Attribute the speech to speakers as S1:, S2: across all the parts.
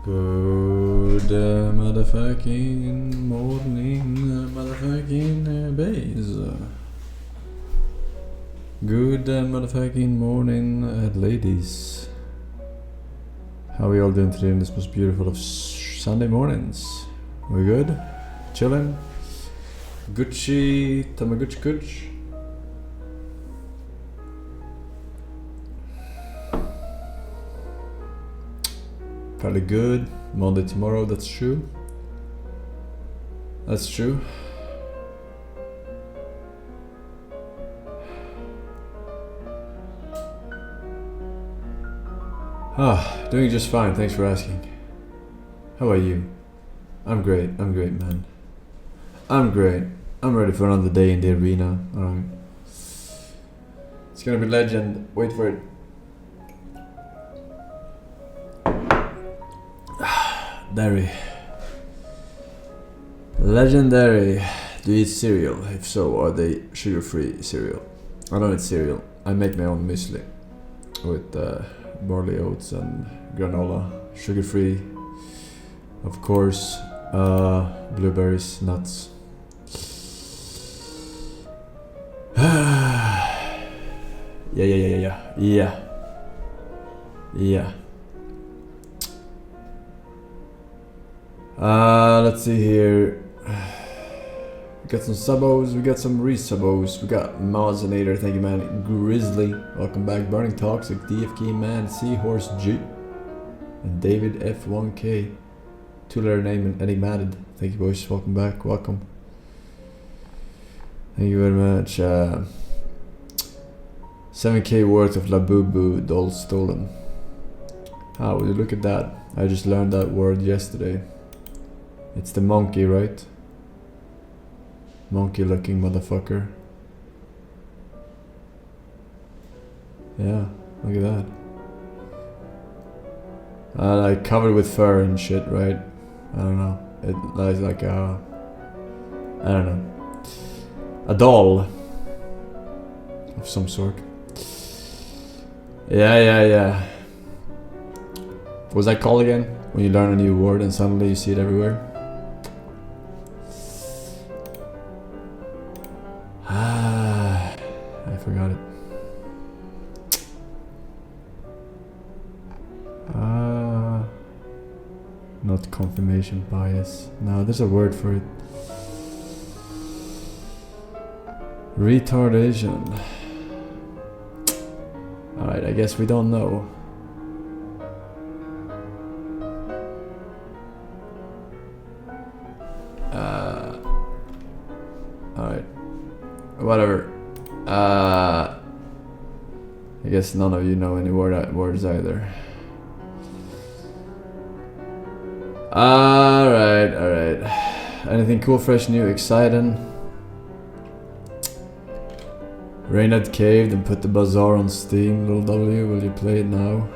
S1: Good motherfucking morning, motherfucking bays. Good motherfucking morning, ladies. How are we all doing today on this most beautiful of Sunday mornings? We good? Chilling? Gucci, Tamaguchi Kuch? Fairly good. Monday tomorrow, that's true. That's true. Doing just fine, thanks for asking. How about you? I'm great, man. I'm great. I'm ready for another day in the arena. Alright. It's gonna be legend. Wait for it. Dairy. Legendary. Do you eat cereal? If so, are they sugar-free cereal? I don't eat cereal. I make my own muesli with barley oats and granola. Sugar-free, of course. Blueberries, nuts. Yeah. Let's see here. We got some subos, we got some resubos, we got Mazinator, thank you man, Grizzly, welcome back, Burning Toxic, DFK man, Seahorse G, and David F1K, 2-letter name and Eddie Madded, thank you boys, welcome back, welcome. Thank you very much. 7k worth of Labubu dolls stolen. How would you look at that? I just learned that word yesterday. It's the monkey, right? Monkey looking motherfucker. Yeah, look at that. Like covered with fur and shit, right? I don't know. It lies like a... I don't know. A doll. Of some sort. Yeah. What was that called again? When you learn a new word and suddenly you see it everywhere? I forgot it. Not confirmation bias. No, there's a word for it. Retardation. Alright, I guess we don't know. Alright. Whatever. I guess none of you know any words either. Alright. Anything cool, fresh, new, exciting? Reynard caved and put the bazaar on Steam. Little W, will you play it now?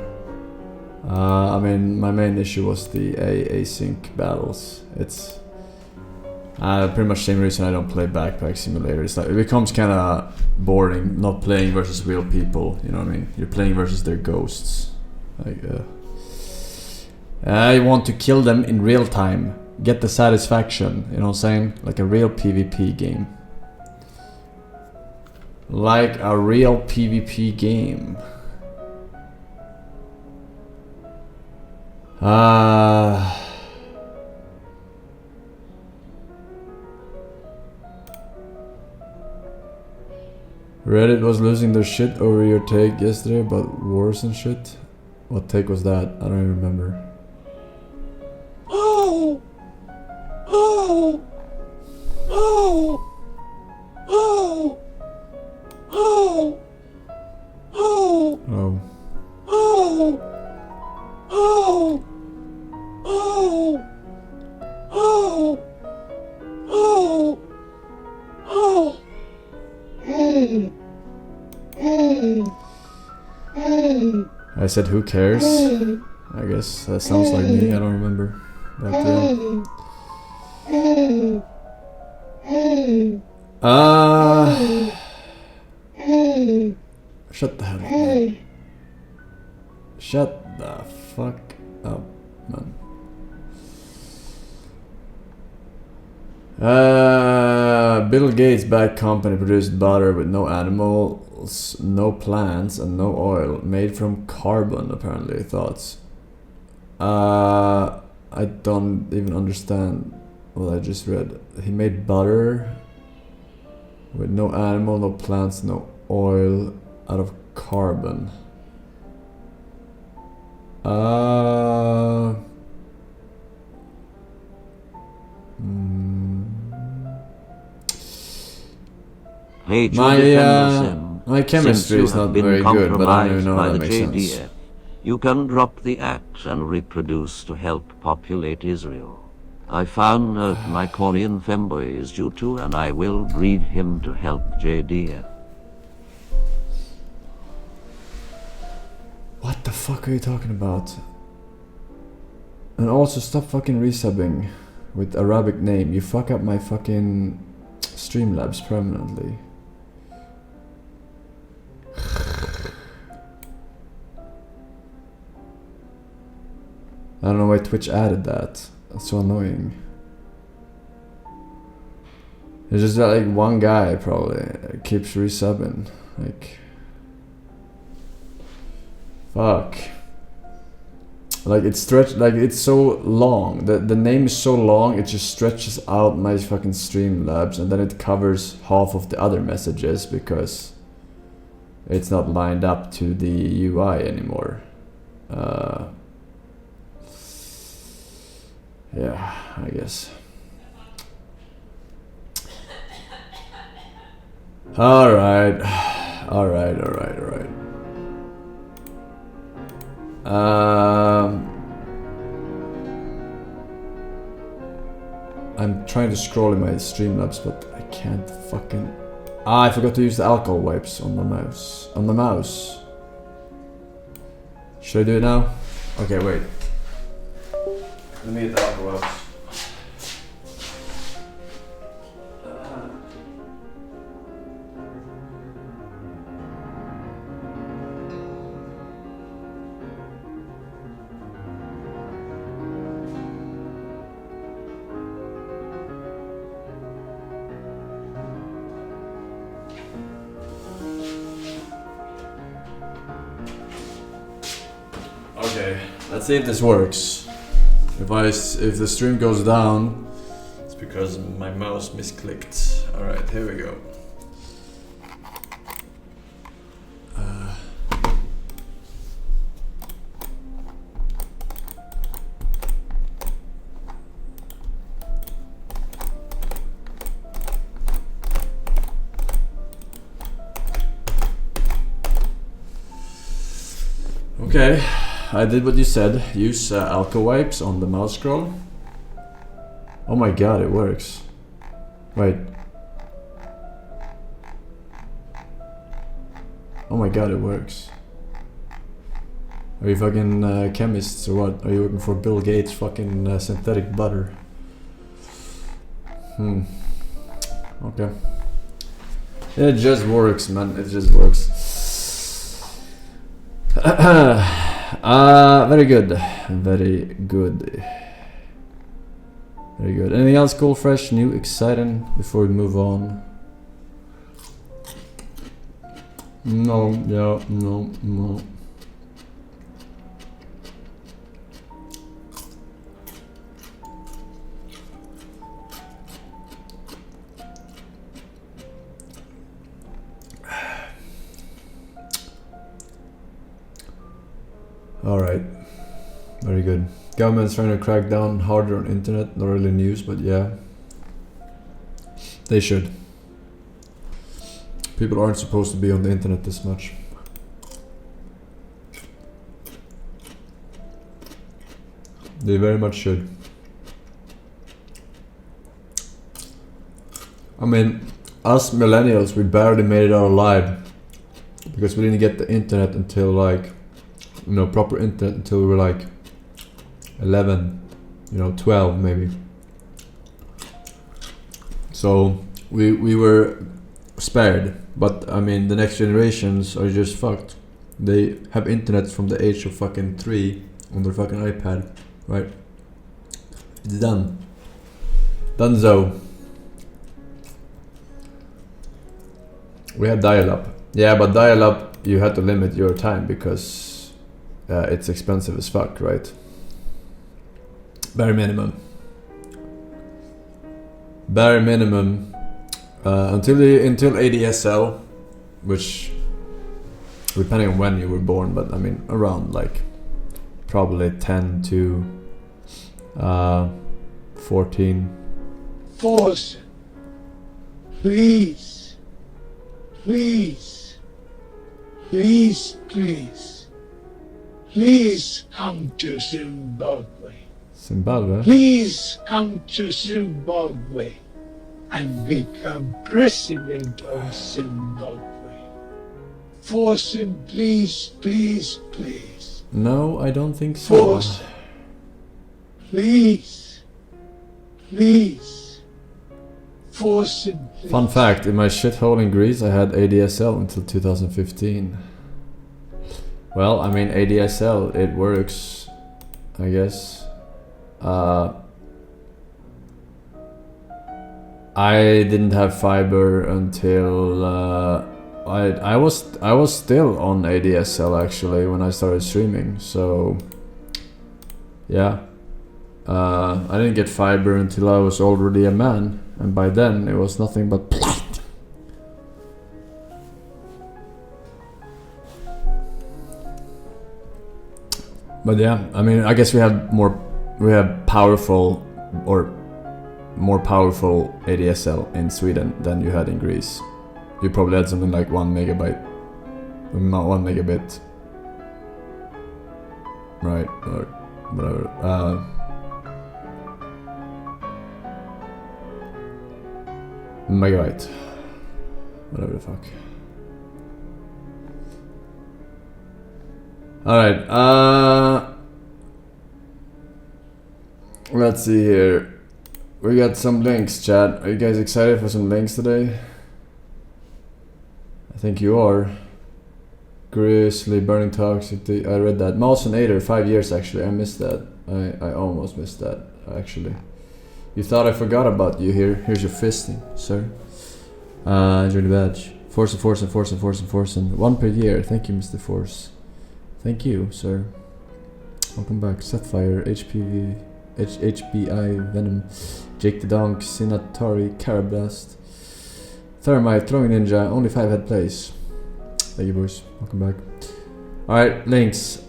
S1: I mean, my main issue was the async battles. It's pretty much the same reason I don't play Backpack Simulator. It's like it becomes kind of boring not playing versus real people. You know what I mean? You're playing versus their ghosts. Like, I want to kill them in real time. Get the satisfaction. You know what I'm saying? Like a real PvP game. Like a real PvP game. Reddit was losing their shit over your take yesterday about wars and shit. What take was that? I don't even remember. Oh. I said who cares? I guess that sounds like me, I don't remember. But shut the hell up, man. Shut the fuck up, man. Bill Gates' bad company produced butter with no animals, no plants, and no oil, made from carbon. Apparently, thoughts. I don't even understand what I just read. He made butter with no animal, no plants, no oil, out of carbon.
S2: Hey,
S1: my chemistry is not very good, but I don't even know how that makes sense.
S2: You can drop the axe and reproduce to help populate Israel. I found out my Korean femboy is due to, and I will breed him to help JD.
S1: What the fuck are you talking about? And also stop fucking resubbing with Arabic name. You fuck up my fucking Streamlabs permanently. I don't know why Twitch added that. That's so annoying. It's just that like one guy probably keeps resubbing. Like, fuck. Like it's stretched, like it's so long. The name is so long, it just stretches out my fucking Streamlabs, and then it covers half of the other messages because it's not lined up to the UI anymore. Yeah, I guess. Alright. I'm trying to scroll in my Streamlabs, but I can't fucking... I forgot to use the alcohol wipes on the mouse. Should I do it now? Okay, wait. Let me get the alcohol wipes. Okay, let's see if this works. If the stream goes down, it's because my mouse misclicked. Alright, here we go. Okay. I did what you said. Use alcohol wipes on the mouse scroll. Oh my god, it works. Wait. Oh my god, it works. Are you fucking chemists or what? Are you looking for Bill Gates fucking synthetic butter? Okay. It just works, man. It just works. Very good. Anything else cool, fresh, new, exciting before we move on? No. Alright. Very good. Government's trying to crack down harder on internet. Not really news, but yeah. They should. People aren't supposed to be on the internet this much. They very much should. I mean, us millennials, we barely made it out alive because we didn't get the internet until like, you know, proper internet until we were like 11, 12 maybe. So we were spared, but I mean the next generations are just fucked. They have internet from the age of fucking 3 on their fucking iPad, right? It's done. Donezo. We had dial-up. Yeah, but dial-up you had to limit your time because it's expensive as fuck, right? Bare minimum. Bare minimum until ADSL, which depending on when you were born, but I mean around like probably 10 to 14.
S3: Forsen, please, please, please, please, please come to Zimbabwe.
S1: Zimbabwe?
S3: Please come to Zimbabwe and become president of Zimbabwe. Forsen, please, please, please.
S1: No, I don't think so.
S3: Forsen, please, please. Forsen, please.
S1: Fun fact, in my shithole in Greece I had ADSL until 2015. Well, I mean ADSL, it works, I guess. I didn't have fiber until I was still on ADSL actually when I started streaming, so yeah. I didn't get fiber until I was already a man, and by then it was nothing but plat. But yeah, I mean I guess we have more powerful ADSL in Sweden than you had in Greece. You probably had something like 1 megabit, right, or whatever. Megabyte, whatever the fuck. Alright, let's see here. We got some links, chat. Are you guys excited for some links today? I think you are. Grizzly, Burning Toxic, I read that. Mouse and Ader, 5 years actually. I missed that. I almost missed that actually. You thought I forgot about you here. Here's your fisting, sir. Enjoy the badge. Forsen. 1 per year. Thank you, Mr. Force. Thank you, sir. Welcome back. Setfire, HBI, Venom, Jake the Donk, Sinatari, Carablast, Thermite, Throwing Ninja, only 5 head plays. Thank you, boys. Welcome back. Alright, links.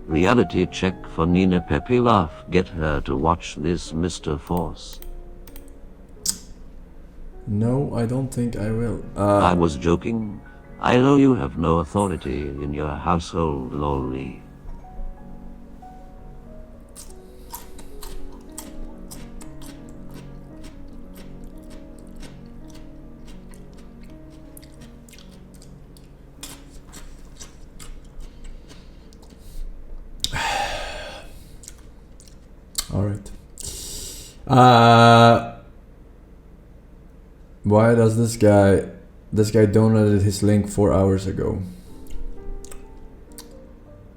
S2: Reality check for Nina pepeLaugh. Get her to watch this, Mr. Force.
S1: No, I don't think I will.
S2: I was joking. I know you have no authority in your household, lolly.
S1: Alright. Why does this guy donated his link 4 hours ago?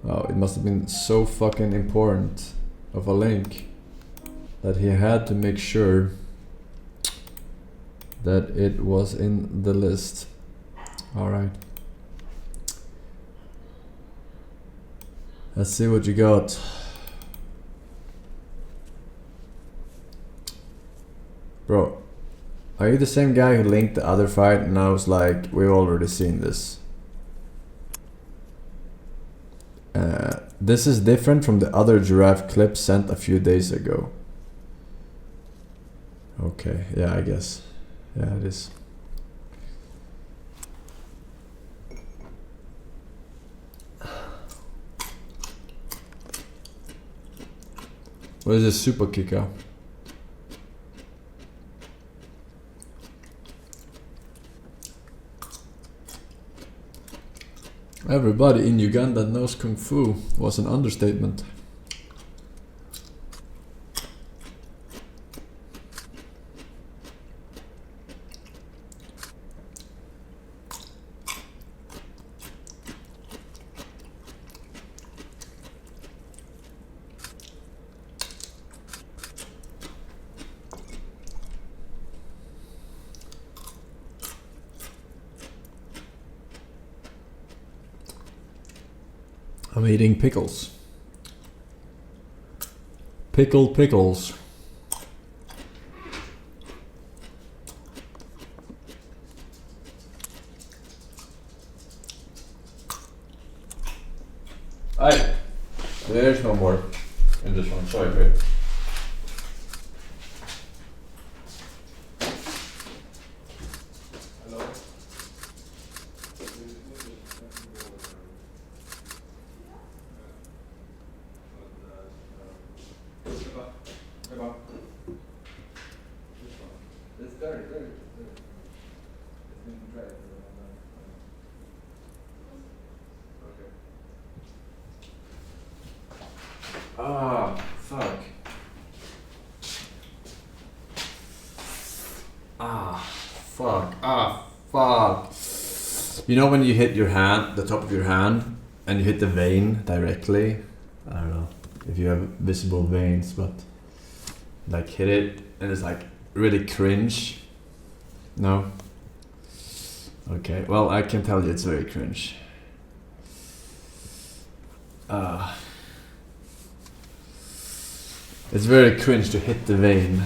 S1: Oh, it must have been so fucking important of a link that he had to make sure that it was in the list. Alright. Let's see what you got. Bro, are you the same guy who linked the other fight and I was like, we've already seen this? This is different from the other giraffe clip sent a few days ago. Okay, yeah, I guess. Yeah, it is. What is this super kicker? Everybody in Uganda knows Kung Fu was an understatement. I'm eating pickles. Pickles. Hey, there's no more in this one. Sorry, wait. Ah, fuck. Fuck. You know when you hit your hand, the top of your hand, and you hit the vein directly? I don't know if you have visible veins, but like hit it and it's like really cringe. No? Okay, well I can tell you it's very cringe. It's very cringe to hit the vein.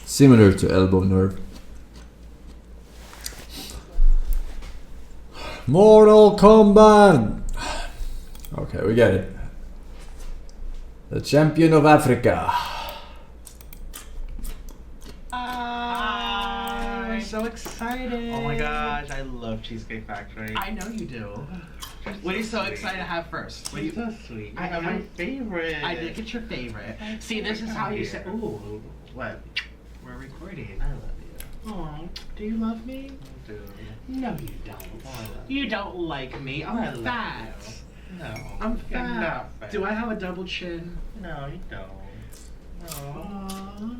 S1: Similar to elbow nerve. Mortal Kombat! Okay, we get it. The champion of Africa.
S4: I'm
S5: so excited.
S4: Oh my gosh, I love Cheesecake Factory.
S5: I know you do. What are you so excited to have first?
S4: You're so sweet. I have my favorite.
S5: I did get your favorite. See, this is how you say. Ooh,
S4: What?
S5: we're recording.
S4: I love you.
S5: Aw, do you love me?
S4: I do.
S5: No, you don't.
S4: Oh, I love
S5: You don't like me.
S4: I
S5: I'm
S4: love
S5: fat.
S4: you. No.
S5: I'm
S4: You're
S5: fat.
S4: not fat.
S5: Do I have a double chin?
S4: No, you don't. No.
S5: Aw.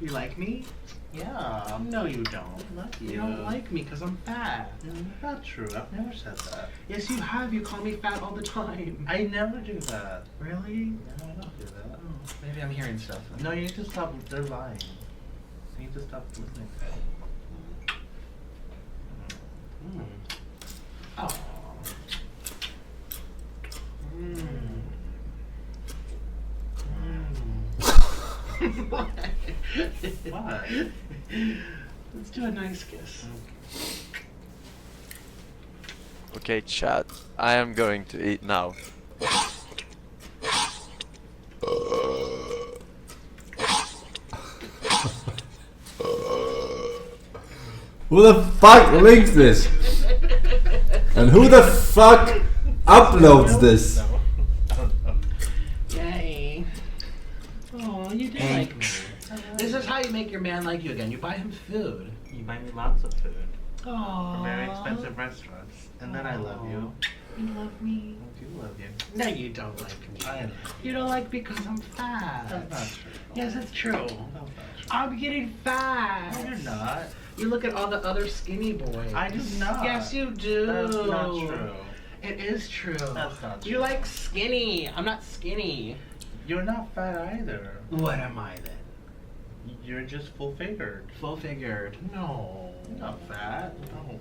S5: You like me?
S4: Yeah.
S5: No, you don't.
S4: I love you.
S5: You don't like me because I'm fat.
S4: Not true. I've never said that.
S5: Yes, you have. You call me fat all the time.
S4: I never do that.
S5: Really?
S4: No, I don't do that.
S5: Oh, maybe I'm hearing stuff.
S4: No, you need to stop. They're lying. You need to stop listening to them.
S5: Oh. What?
S4: What?
S5: Let's do a nice kiss.
S6: Okay, chat. I am going to eat now.
S1: Who the fuck links this? And who the fuck uploads this?
S5: Yay. Oh, you do like me. This is how you make your man like you again. You buy him food.
S4: You buy me lots of food
S5: Oh.
S4: from very expensive restaurants, and then I love you.
S5: You love me.
S4: I do love you.
S5: No, you don't like me.
S4: I am.
S5: You don't like me because I'm fat.
S4: That's not true.
S5: Yes, it's true.
S4: That's not true.
S5: I'm getting fat.
S4: No, you're not.
S5: You look at all the other skinny boys.
S4: I do not.
S5: Yes, you do.
S4: That's not true.
S5: It is true.
S4: That's not true.
S5: You like skinny. I'm not skinny.
S4: You're not fat either.
S5: What am I then?
S4: You're just full figured.
S5: Full figured. No.
S4: You're not fat. No.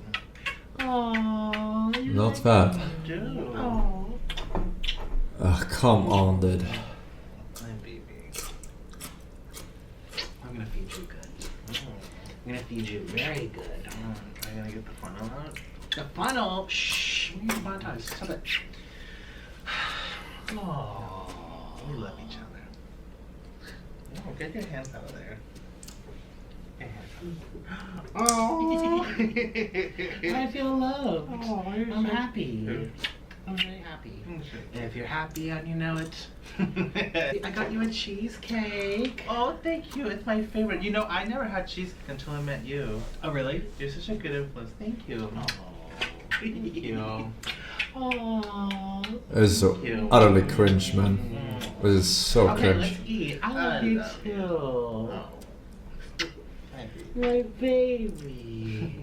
S5: Oh, you
S1: Not
S5: like
S1: fat.
S5: me.
S4: Dude.
S5: Oh.
S1: Come on, dude.
S4: My baby.
S5: I'm gonna feed you good. I'm gonna feed you very good.
S4: Are you gonna get the funnel out?
S5: The funnel. Shh. We need bond ties. Stop it. Oh.
S4: We love each other. No, get your hands out of there. Get your hands
S5: Oh.
S4: out.
S5: I feel loved.
S4: Oh, you're
S5: I'm
S4: so
S5: happy.
S4: cute.
S5: I'm very happy.
S4: Mm,
S5: And if you're happy and you know it,
S4: sure.
S5: I got you a cheesecake.
S4: Oh, thank you. It's my favorite. You know, I never had cheesecake until I met you.
S5: Oh, really?
S4: You're such a good influence. Thank you. Thank you.
S5: Oh.
S1: This is so utterly cringe, man. This is so
S5: Okay,
S1: cringe.
S5: let's eat. I love you
S4: love
S5: too.
S4: Oh.
S5: My baby.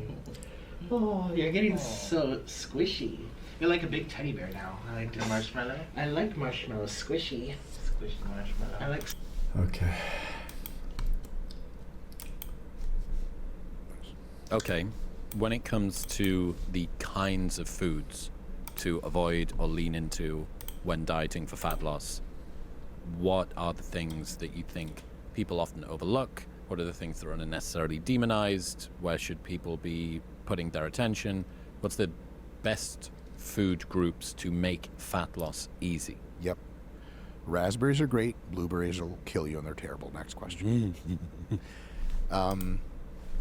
S5: Oh, you're getting so squishy. You're like a big teddy bear now. I like the marshmallow. I like marshmallow. Squishy. Squishy marshmallow. I like...
S1: Okay.
S7: Okay, when it comes to the kinds of foods to avoid or lean into when dieting for fat loss, what are the things that you think people often overlook? What are the things that are unnecessarily demonized? Where should people be putting their attention? What's the best food groups to make fat loss easy?
S8: Yep. Raspberries are great. Blueberries will kill you and they're terrible. Next question.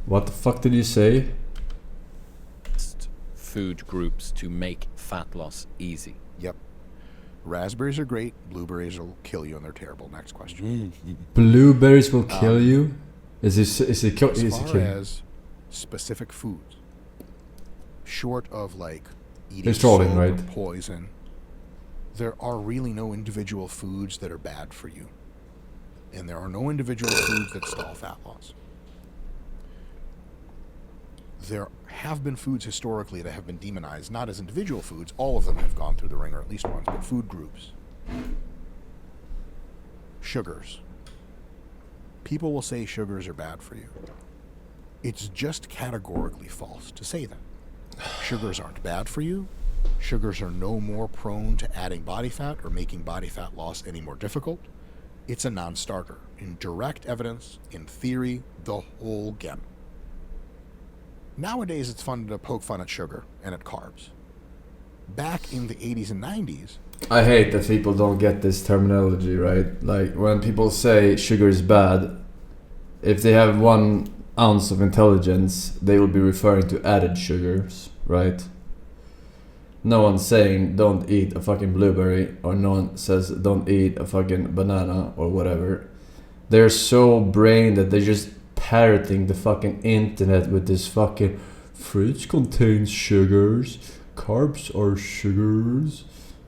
S1: What the fuck did you say?
S7: Best food groups to make fat loss easy.
S8: Yep. Raspberries are great. Blueberries will kill you and they're terrible. Next question.
S1: Blueberries will kill you? Is it
S8: As far as specific foods, short of like eating
S1: He's trolling,
S8: soap
S1: right?
S8: or poison, there are really no individual foods that are bad for you. And there are no individual foods that stall fat loss. There have been foods historically that have been demonized, not as individual foods. All of them have gone through the ringer at least once, but food groups. Sugars. People will say sugars are bad for you. It's just categorically false to say that. Sugars aren't bad for you. Sugars are no more prone to adding body fat or making body fat loss any more difficult. It's a non-starter. In direct evidence, in theory, the whole gamut. Nowadays, it's fun to poke fun at sugar and at carbs. Back in the 80s and 90s...
S1: I hate that people don't get this terminology, right? Like, when people say sugar is bad, if they have 1 ounce of intelligence, they will be referring to added sugars, right? No one's saying don't eat a fucking blueberry, or no one says don't eat a fucking banana, or whatever. They're so brain that they're just parroting the fucking internet with this fucking fruits contains sugars, carbs are sugars.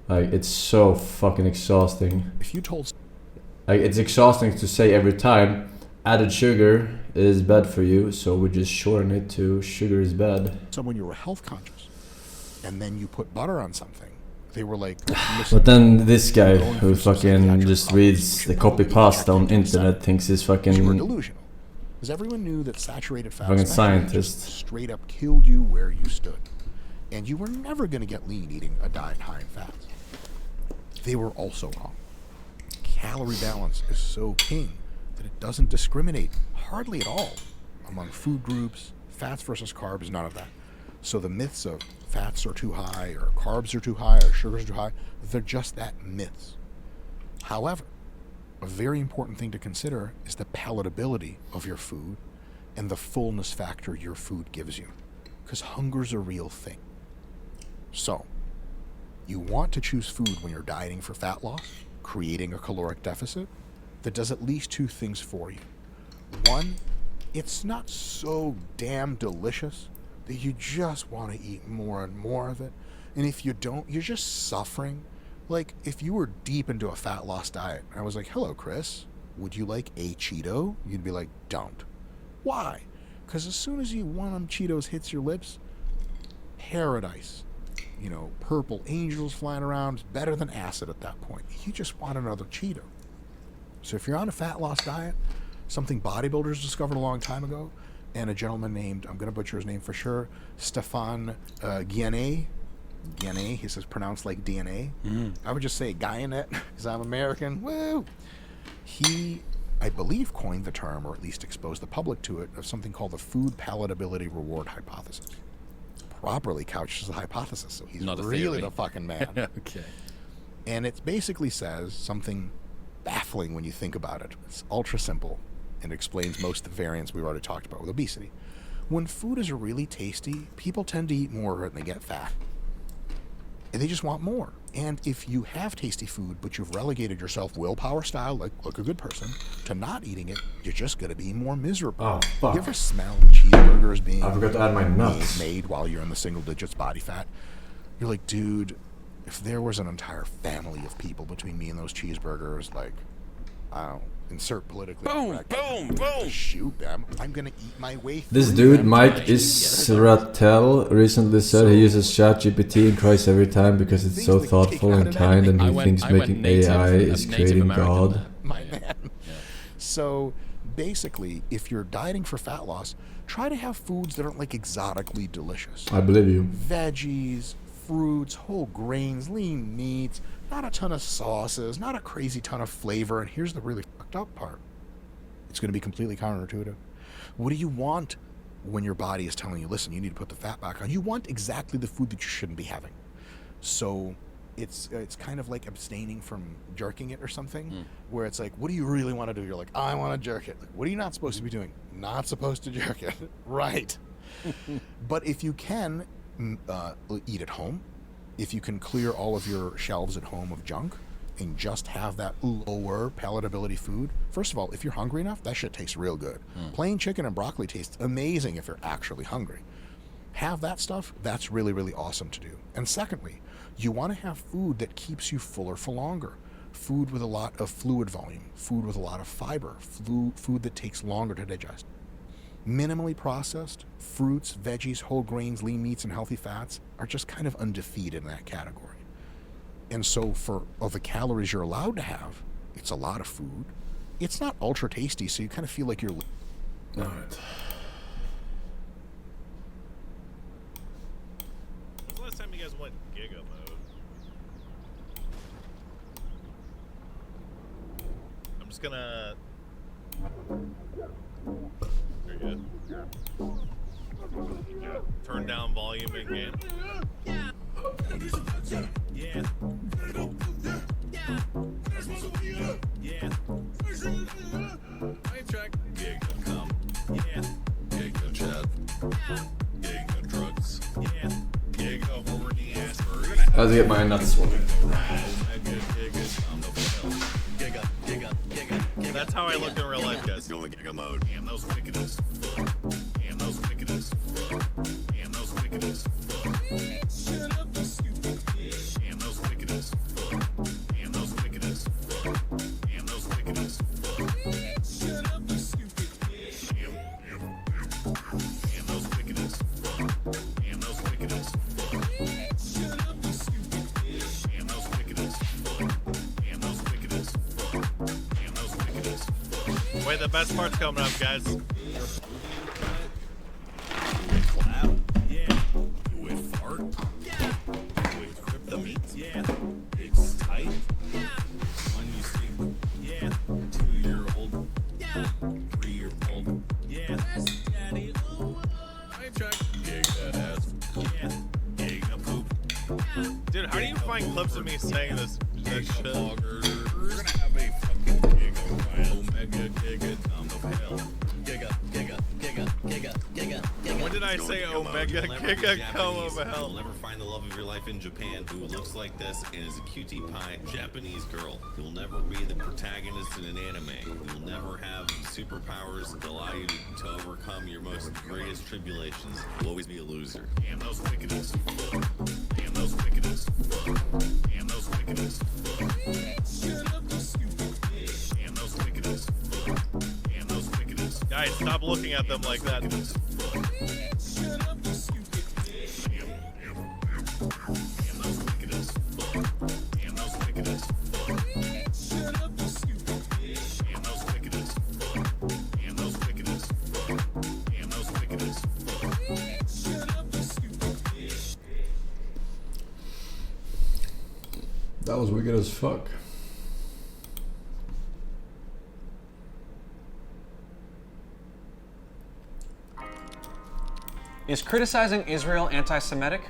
S1: Like, it's so fucking exhausting.
S8: If you told...
S1: Like, it's exhausting to say every time added sugar is bad for you, so we just shorten it to sugar is bad.
S8: someone you were health conscious, and then you put butter on something, they were like...
S1: But then this guy who fucking just reads the copy pasta on internet thinks he's
S8: You were
S1: fucking
S8: delusional. Because everyone knew that saturated fat
S1: fucking
S8: especially,
S1: scientist.
S8: just straight up killed you where you stood. And you were never going to get lean eating a diet high in fats. They were also wrong. Calorie balance is so king that it doesn't discriminate hardly at all among food groups, fats versus carbs, none of that. So the myths of fats are too high, or carbs are too high, or sugars are too high, they're just that, myths. However, a very important thing to consider is the palatability of your food and the fullness factor your food gives you. Because hunger's a real thing. So, you want to choose food when you're dieting for fat loss, creating a caloric deficit, that does at least 2 things for you. 1, it's not so damn delicious that you just want to eat more and more of it. And if you don't, you're just suffering. Like, if you were deep into a fat loss diet, and I was like, hello, Chris, would you like a Cheeto? You'd be like, don't. Why? Because as soon as one of them Cheetos hits your lips, paradise. You know, purple angels flying around, it's better than acid at that point. You just want another Cheeto. So if you're on a fat loss diet, something bodybuilders discovered a long time ago, and a gentleman named, I'm going to butcher his name for sure, Stefan Guyenet, he says pronounced like DNA. I would just say Guyenet, because I'm American. Woo! He, I believe, coined the term, or at least exposed the public to it, of something called the food palatability reward hypothesis. Properly couched as a hypothesis, so he's
S7: Not a
S8: really
S7: theory.
S8: the fucking man.
S7: Okay.
S8: And it basically says something baffling when you think about it. It's ultra simple and explains most of the variants we've already talked about with obesity. When food is really tasty, people tend to eat more of it and they get fat. And they just want more. And if you have tasty food, but you've relegated yourself willpower style, like a good person, to not eating it, you're just going to be more miserable.
S1: Oh, fuck.
S8: You ever smell cheeseburgers being
S1: I forgot to add my nuts.
S8: made while you're in the single digits body fat? You're like, dude, if there was an entire family of people between me and those cheeseburgers, like, insert politically
S7: Boom,
S8: correct.
S7: boom,
S8: To
S7: boom.
S8: shoot them. I'm gonna eat my way through
S1: This dude,
S8: them.
S1: Mike Israel, recently said he uses ChatGPT and cries every time because it's so thoughtful and kind, and he thinks making AI is creating God.
S8: My man. So basically, if you're dieting for fat loss, try to have foods that aren't like exotically delicious.
S1: I believe you.
S8: Veggies, fruits, whole grains, lean meats, not a ton of sauces, not a crazy ton of flavor. And here's the really fucked up part. It's going to be completely counterintuitive. What do you want when your body is telling you, listen, you need to put the fat back on? You want exactly the food that you shouldn't be having. So it's kind of like abstaining from jerking it or something, where it's like, what do you really want to do? You're like, I want to jerk it. Like, what are you not supposed to be doing? Not supposed to jerk it. Right. But if you can eat at home, if you can clear all of your shelves at home of junk and just have that lower palatability food, first of all, if you're hungry enough, that shit tastes real good. Plain chicken and broccoli tastes amazing if you're actually hungry. Have that stuff, that's really, really awesome to do. And secondly, you want to have food that keeps you fuller for longer. Food with a lot of fluid volume, food with a lot of fiber, food that takes longer to digest. Minimally processed, fruits, veggies, whole grains, lean meats, and healthy fats are just kind of undefeated in that category. And so for the calories you're allowed to have, it's a lot of food. It's not ultra tasty, so you kind of feel like you're...
S1: All right.
S9: When's the last time you guys went Giga mode? I'm just gonna... Very good. Yeah. Turn down volume in game. Yeah. Yeah. I track. Giga come. Yeah. Giga chat. Giga drugs. Yeah. Giga horny ass.
S1: Let's get my nuts swollen.
S9: That's how I look in real life, guys. Going Giga mode. Damn those wicked as fuck. Damn those wicked as fuck. Damn those wicked as fuck. Shut up, you stupid bitch. Damn those wicked as fuck. Damn those wicked as fuck. Damn those wicked as fuck. Shut up, you stupid bitch. Damn those wicked as fuck. Damn those wicked as fuck. Shut up, you stupid bitch. Damn those wicked as fuck. Damn those wicked as fuck. Damn those wicked as fuck. Wait, the best part's coming up, guys. Clap. Yeah. You would fart. Yeah. You would grip the meat. Yeah. It's tight. Yeah. When you sleep. Yeah. 2-year-old. Yeah. 3-year-old. Yeah. Daddy. I check. Giga ass. Yeah. Giga poop. Dude, how do you find clips of me saying this shit? We're gonna have a fucking giga omega giga dumb of hell. Giga, giga, giga, giga, giga, giga. When did I say omega giga come of hell?
S10: You'll never find the love of your life in Japan who looks like this and is a cutie pie Japanese girl. You'll never be the protagonist in an anime. You'll never have superpowers that allow you to overcome your most greatest tribulations. You'll always be a loser.
S9: Damn those wicked as fuck. Damn those wicked as fuck. Damn those wicked as fuck. Shut up, you stupid bitch. Damn those wicked as fuck. Damn those wicked as fuck. Guys, stop looking at them like that. Shut up, you stupid bitch. Damn those wicked as fuck. Damn those wicked as fuck. Shut up, you stupid bitch. Damn those wicked as fuck. Damn those wicked as fuck. Damn those wicked as fuck. Shut up, you stupid bitch.
S1: That was wicked as fuck.
S11: Is criticizing Israel anti-Semitic?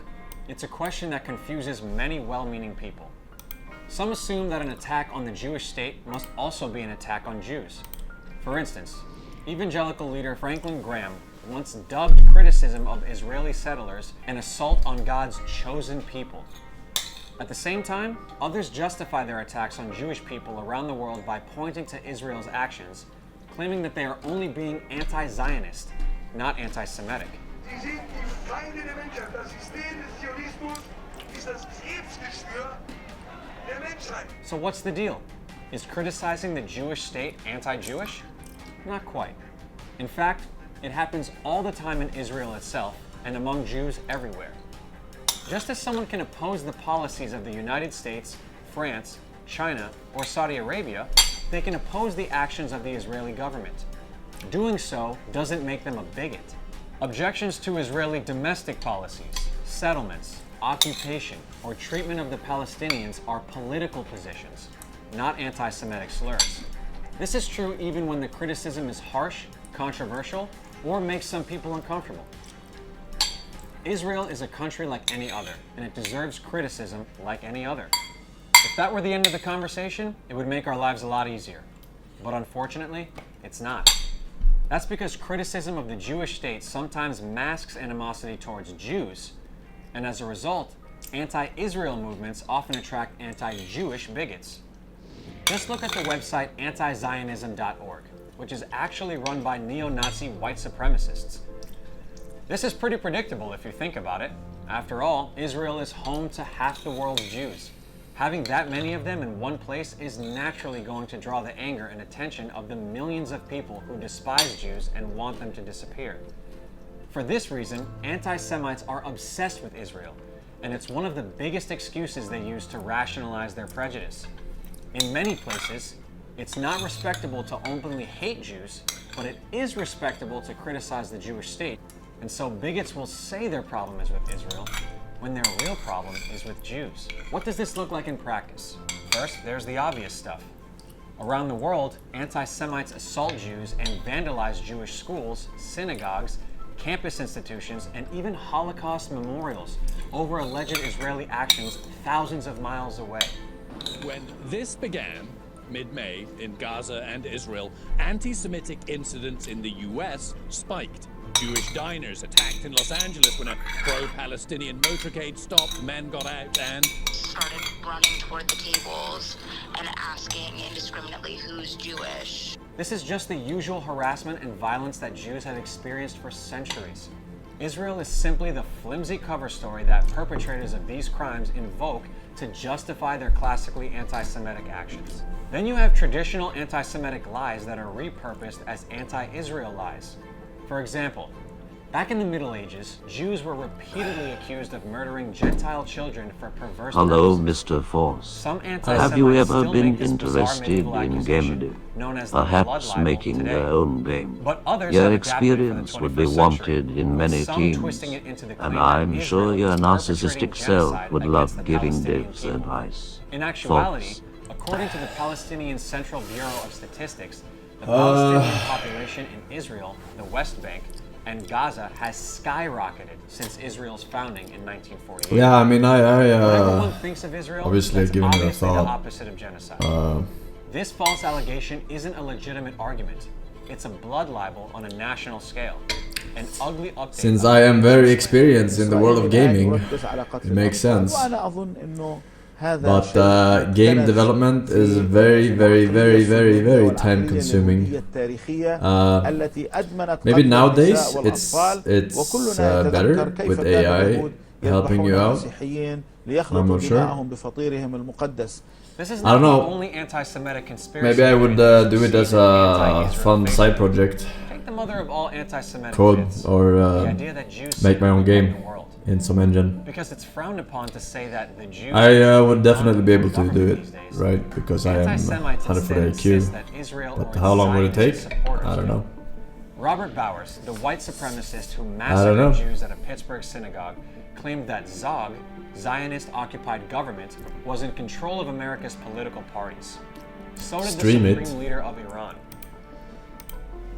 S11: It's a question that confuses many well-meaning people. Some assume that an attack on the Jewish state must also be an attack on Jews. For instance, evangelical leader Franklin Graham once dubbed criticism of Israeli settlers an assault on God's chosen people. At the same time, others justify their attacks on Jewish people around the world by pointing to Israel's actions, claiming that they are only being anti-Zionist, not anti-Semitic.
S12: Sie sind die Feinde der Menschheit. Das System des Zionismus ist das Krebsgeschwür der Menschheit.
S11: So what's the deal? Is criticizing the Jewish state anti-Jewish? Not quite. In fact, it happens all the time in Israel itself and among Jews everywhere. Just as someone can oppose the policies of the United States, France, China, or Saudi Arabia, they can oppose the actions of the Israeli government. Doing so doesn't make them a bigot. Objections to Israeli domestic policies, settlements, occupation, or treatment of the Palestinians are political positions, not anti-Semitic slurs. This is true even when the criticism is harsh, controversial, or makes some people uncomfortable. Israel is a country like any other, and it deserves criticism like any other. If that were the end of the conversation, it would make our lives a lot easier. But unfortunately, it's not. That's because criticism of the Jewish state sometimes masks animosity towards Jews, and as a result, anti-Israel movements often attract anti-Jewish bigots. Just look at the website antizionism.org, which is actually run by neo-Nazi white supremacists. This is pretty predictable if you think about it. After all, Israel is home to half the world's Jews. Having that many of them in one place is naturally going to draw the anger and attention of the millions of people who despise Jews and want them to disappear. For this reason, anti-Semites are obsessed with Israel, and it's one of the biggest excuses they use to rationalize their prejudice. In many places, it's not respectable to openly hate Jews, but it is respectable to criticize the Jewish state. And so bigots will say their problem is with Israel, when their real problem is with Jews. What does this look like in practice? First, there's the obvious stuff. Around the world, anti-Semites assault Jews and vandalize Jewish schools, synagogues, campus institutions, and even Holocaust memorials over alleged Israeli actions thousands of miles away.
S9: When this began, mid-May, in Gaza and Israel, anti-Semitic incidents in the US spiked. Jewish diners attacked in Los Angeles when a pro-Palestinian motorcade stopped, men got out and
S13: started running toward the tables and asking indiscriminately who's Jewish.
S11: This is just the usual harassment and violence that Jews have experienced for centuries. Israel is simply the flimsy cover story that perpetrators of these crimes invoke to justify their classically anti-Semitic actions. Then you have traditional anti-Semitic lies that are repurposed as anti-Israel lies. For example, back in the Middle Ages, Jews were repeatedly accused of murdering Gentile children for perverse
S2: Hello,
S11: purposes.
S2: Mr. Force.
S11: Some anti-Semites
S2: Have you ever
S11: still
S2: been
S11: make this bizarre
S2: interested
S11: medieval
S2: in
S11: accusation,
S2: game
S11: known as the
S2: perhaps
S11: blood libel
S2: making
S11: today.
S2: their own game?
S11: But others
S2: Your
S11: have adapted for the
S2: experience would be
S11: 21st
S2: wanted
S11: century,
S2: in many
S11: some
S2: teams,
S11: twisting it into the
S2: and
S11: claim that
S2: I'm
S11: Israel
S2: sure your
S11: is perpetrating
S2: narcissistic self
S11: genocide
S2: would
S11: against
S2: love
S11: the
S2: giving
S11: Palestinian
S2: devs
S11: people.
S2: advice.
S11: In actuality,
S2: Folks.
S11: according to the Palestinian Central Bureau of Statistics, the Palestinian population in Israel, the West Bank, and Gaza has skyrocketed since Israel's founding in 1948.
S1: Yeah, I mean,
S11: When everyone thinks of Israel,
S1: obviously
S11: that's
S1: given it a
S11: obviously the
S1: thought.
S11: opposite of genocide. This false allegation isn't a legitimate argument. It's a blood libel on a national scale. An ugly update.
S1: Since I am very experienced in the world of gaming, it makes sense. But game development is very, very, very, very, very time consuming. Maybe nowadays it's better with AI helping you out. I'm not sure.
S11: This is
S1: I don't
S11: not
S1: know.
S11: the only anti-Semitic conspiracy.
S1: Maybe I would do it as a fun side project.
S11: Take the mother of all anti-Semitic
S1: Code
S11: myths,
S1: or
S11: the idea that Jews
S1: make my own
S11: secretly
S1: game
S11: run the world.
S1: in some engine.
S11: Because it's frowned upon to say that the Jews
S1: I would definitely be able to do it, right? Because I am
S11: Anti-Semites
S1: 100 for the
S11: instead insist
S1: IQ.
S11: that Israel
S1: But
S11: or
S1: how long would it take?
S11: Zionist supporters
S1: I don't know.
S11: Robert Bowers, the white supremacist who
S1: don't know.
S11: massacred Jews at a Pittsburgh synagogue, claimed that Zog, Zionist-occupied government, was in control of America's political parties. So did
S1: Stream
S11: the
S1: it.
S11: supreme leader of Iran.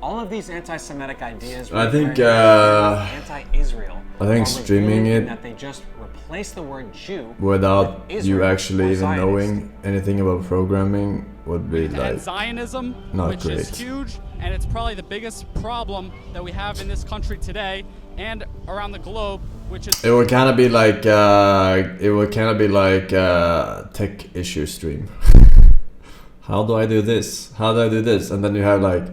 S11: All of these anti-Semitic ideas
S1: I think,
S11: anti-Israel
S1: I think
S11: are
S1: streaming
S11: revealed in
S1: it
S11: that they just replace the word Jew
S1: without
S11: with
S1: you
S11: Israel
S1: actually
S11: or
S1: even
S11: Zionist.
S1: knowing anything about programming would be
S14: And
S1: like
S14: Zionism,
S1: not
S14: which
S1: great.
S14: is huge, and it's probably the biggest problem that we have in this country today and around the globe, which is
S1: It would kind of be like tech issue stream. How do I do this? How do I do this? And then you have like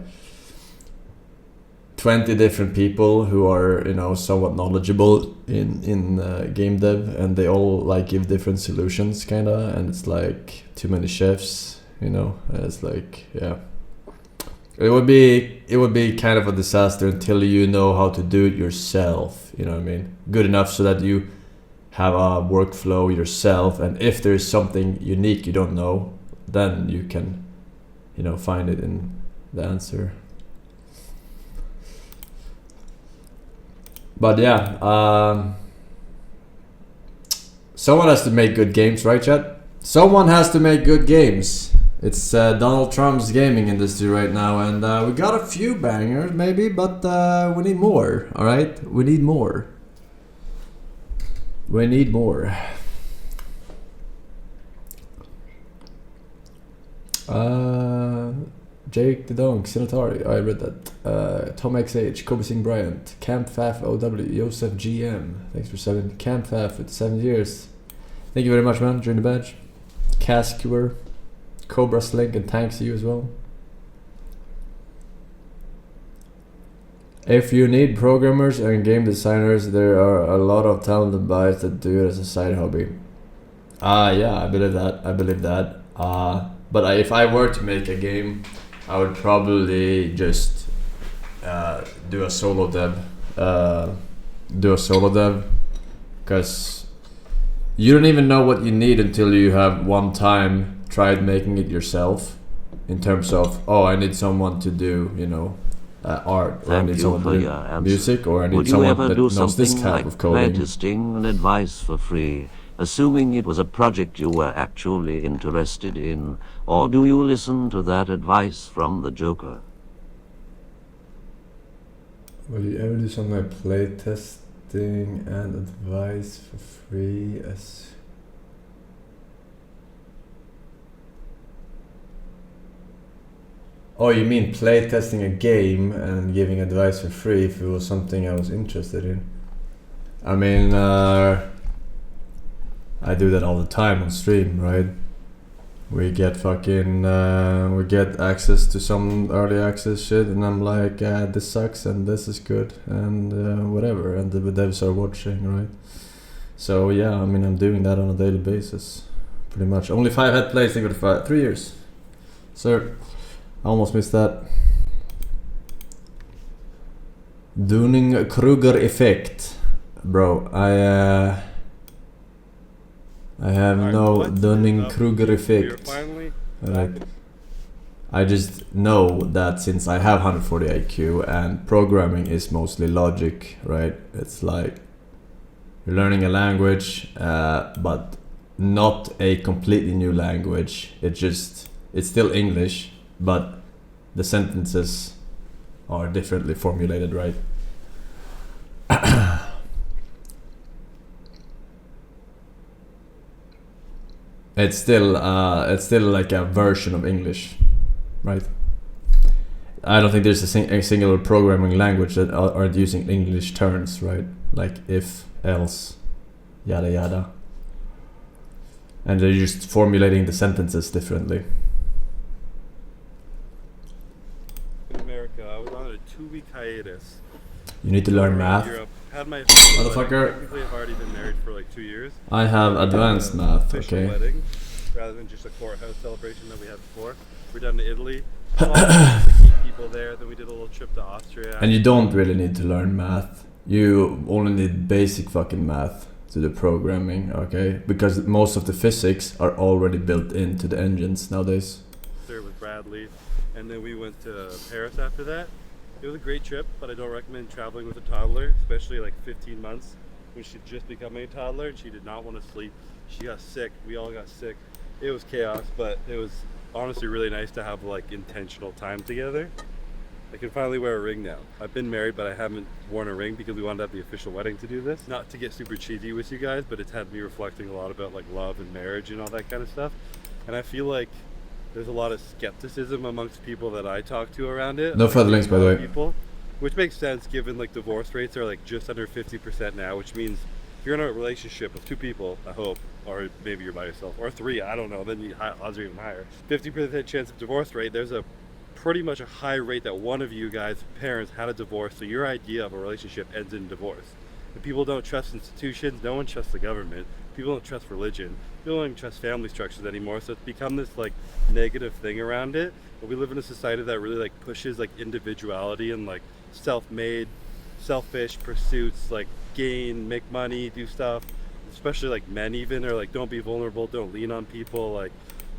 S1: 20 different people who are, you know, somewhat knowledgeable in game dev, and they all like give different solutions, kinda, and it's like too many chefs you know. It's like, yeah. It would be kind of a disaster until you know how to do it yourself, you know what I mean? Good enough so that you have a workflow yourself, and if there's something unique you don't know, then you can, you know, find it in the answer. But yeah, someone has to make good games, right, chat? Someone has to make good games. It's Donald Trump's gaming industry right now, and we got a few bangers maybe, but we need more, alright? We need more. We need more. Jake the Donk, Sinatari, I read that. Tom XH, Kobe Singh Bryant, Camp Faf OW, Joseph GM, thanks for 7. Camp Faf with 7 years. Thank you very much, man. Join the badge. Cascuer, Cobra Slink, and thanks to you as well. If you need programmers and game designers, there are a lot of talented guys that do it as a side hobby. Yeah, I believe that. But if I were to make a game, I would probably just do a solo dev. Because you don't even know what you need until you have one time tried making it yourself. In terms of, oh, I need someone to do, you know, art, or I need someone to do music, or I need someone that knows this type of coding.
S2: Would you ever do something like playtesting and advice for free, assuming it was a project you were actually interested in, or do you listen to that advice from the Joker?
S1: Will you ever do something like playtesting and advice for free as... Oh, you mean playtesting a game and giving advice for free if it was something I was interested in? I mean, I do that all the time on stream, right? We get we get access to some early access shit, and I'm like, this sucks and this is good and whatever, and the devs are watching, right? So yeah, I mean, I'm doing that on a daily basis, pretty much. Only 5 head plays, they got 3 years. Sir, I almost missed that. Dunning-Kruger effect. Bro, I have no Dunning-Kruger effect. Right. I just know that since I have 140 IQ and programming is mostly logic, right? It's like you're learning a language, but not a completely new language. It's still English, but the sentences are differently formulated, right? It's still like a version of English, right? I don't think there's a single programming language that aren't using English terms, right? Like if, else, yada yada. And they're just formulating the sentences differently.
S15: In America, I was on a 2-week hiatus.
S1: You need to learn math.
S15: Had my
S1: Motherfucker.
S15: Technically, I've already been married for like 2 years.
S1: I have advanced math, okay.
S15: Wedding, rather than just a courthouse celebration that we had before. We're down to Italy. Like people there. Then we did a little trip to Austria.
S1: And you don't really need to learn math. You only need basic fucking math to the programming, okay? Because most of the physics are already built into the engines nowadays.
S15: There with Bradley, and then we went to Paris after that. It was a great trip, but I don't recommend traveling with a toddler, especially like 15 months when she'd just become a toddler and she did not want to sleep. She got sick. We all got sick. It was chaos, but it was honestly really nice to have like intentional time together. I can finally wear a ring now. I've been married, but I haven't worn a ring because we wanted to have the official wedding to do this. Not to get super cheesy with you guys, but it's had me reflecting a lot about like love and marriage and all that kind of stuff. And I feel like there's a lot of skepticism amongst people that I talk to around it.
S1: No further links, by the way.
S15: People, which makes sense given like divorce rates are like just under 50% now, which means if you're in a relationship with 2 people, I hope, or maybe you're by yourself, or 3, I don't know, then the odds are even higher. 50% chance of divorce rate, there's a pretty much a high rate that one of you guys' parents had a divorce, so your idea of a relationship ends in divorce. If people don't trust institutions, no one trusts the government. People don't trust religion. People don't even trust family structures anymore. So it's become this like negative thing around it. But we live in a society that really like pushes like individuality and like self-made, selfish pursuits, like gain, make money, do stuff. Especially like men even are like, don't be vulnerable, don't lean on people, like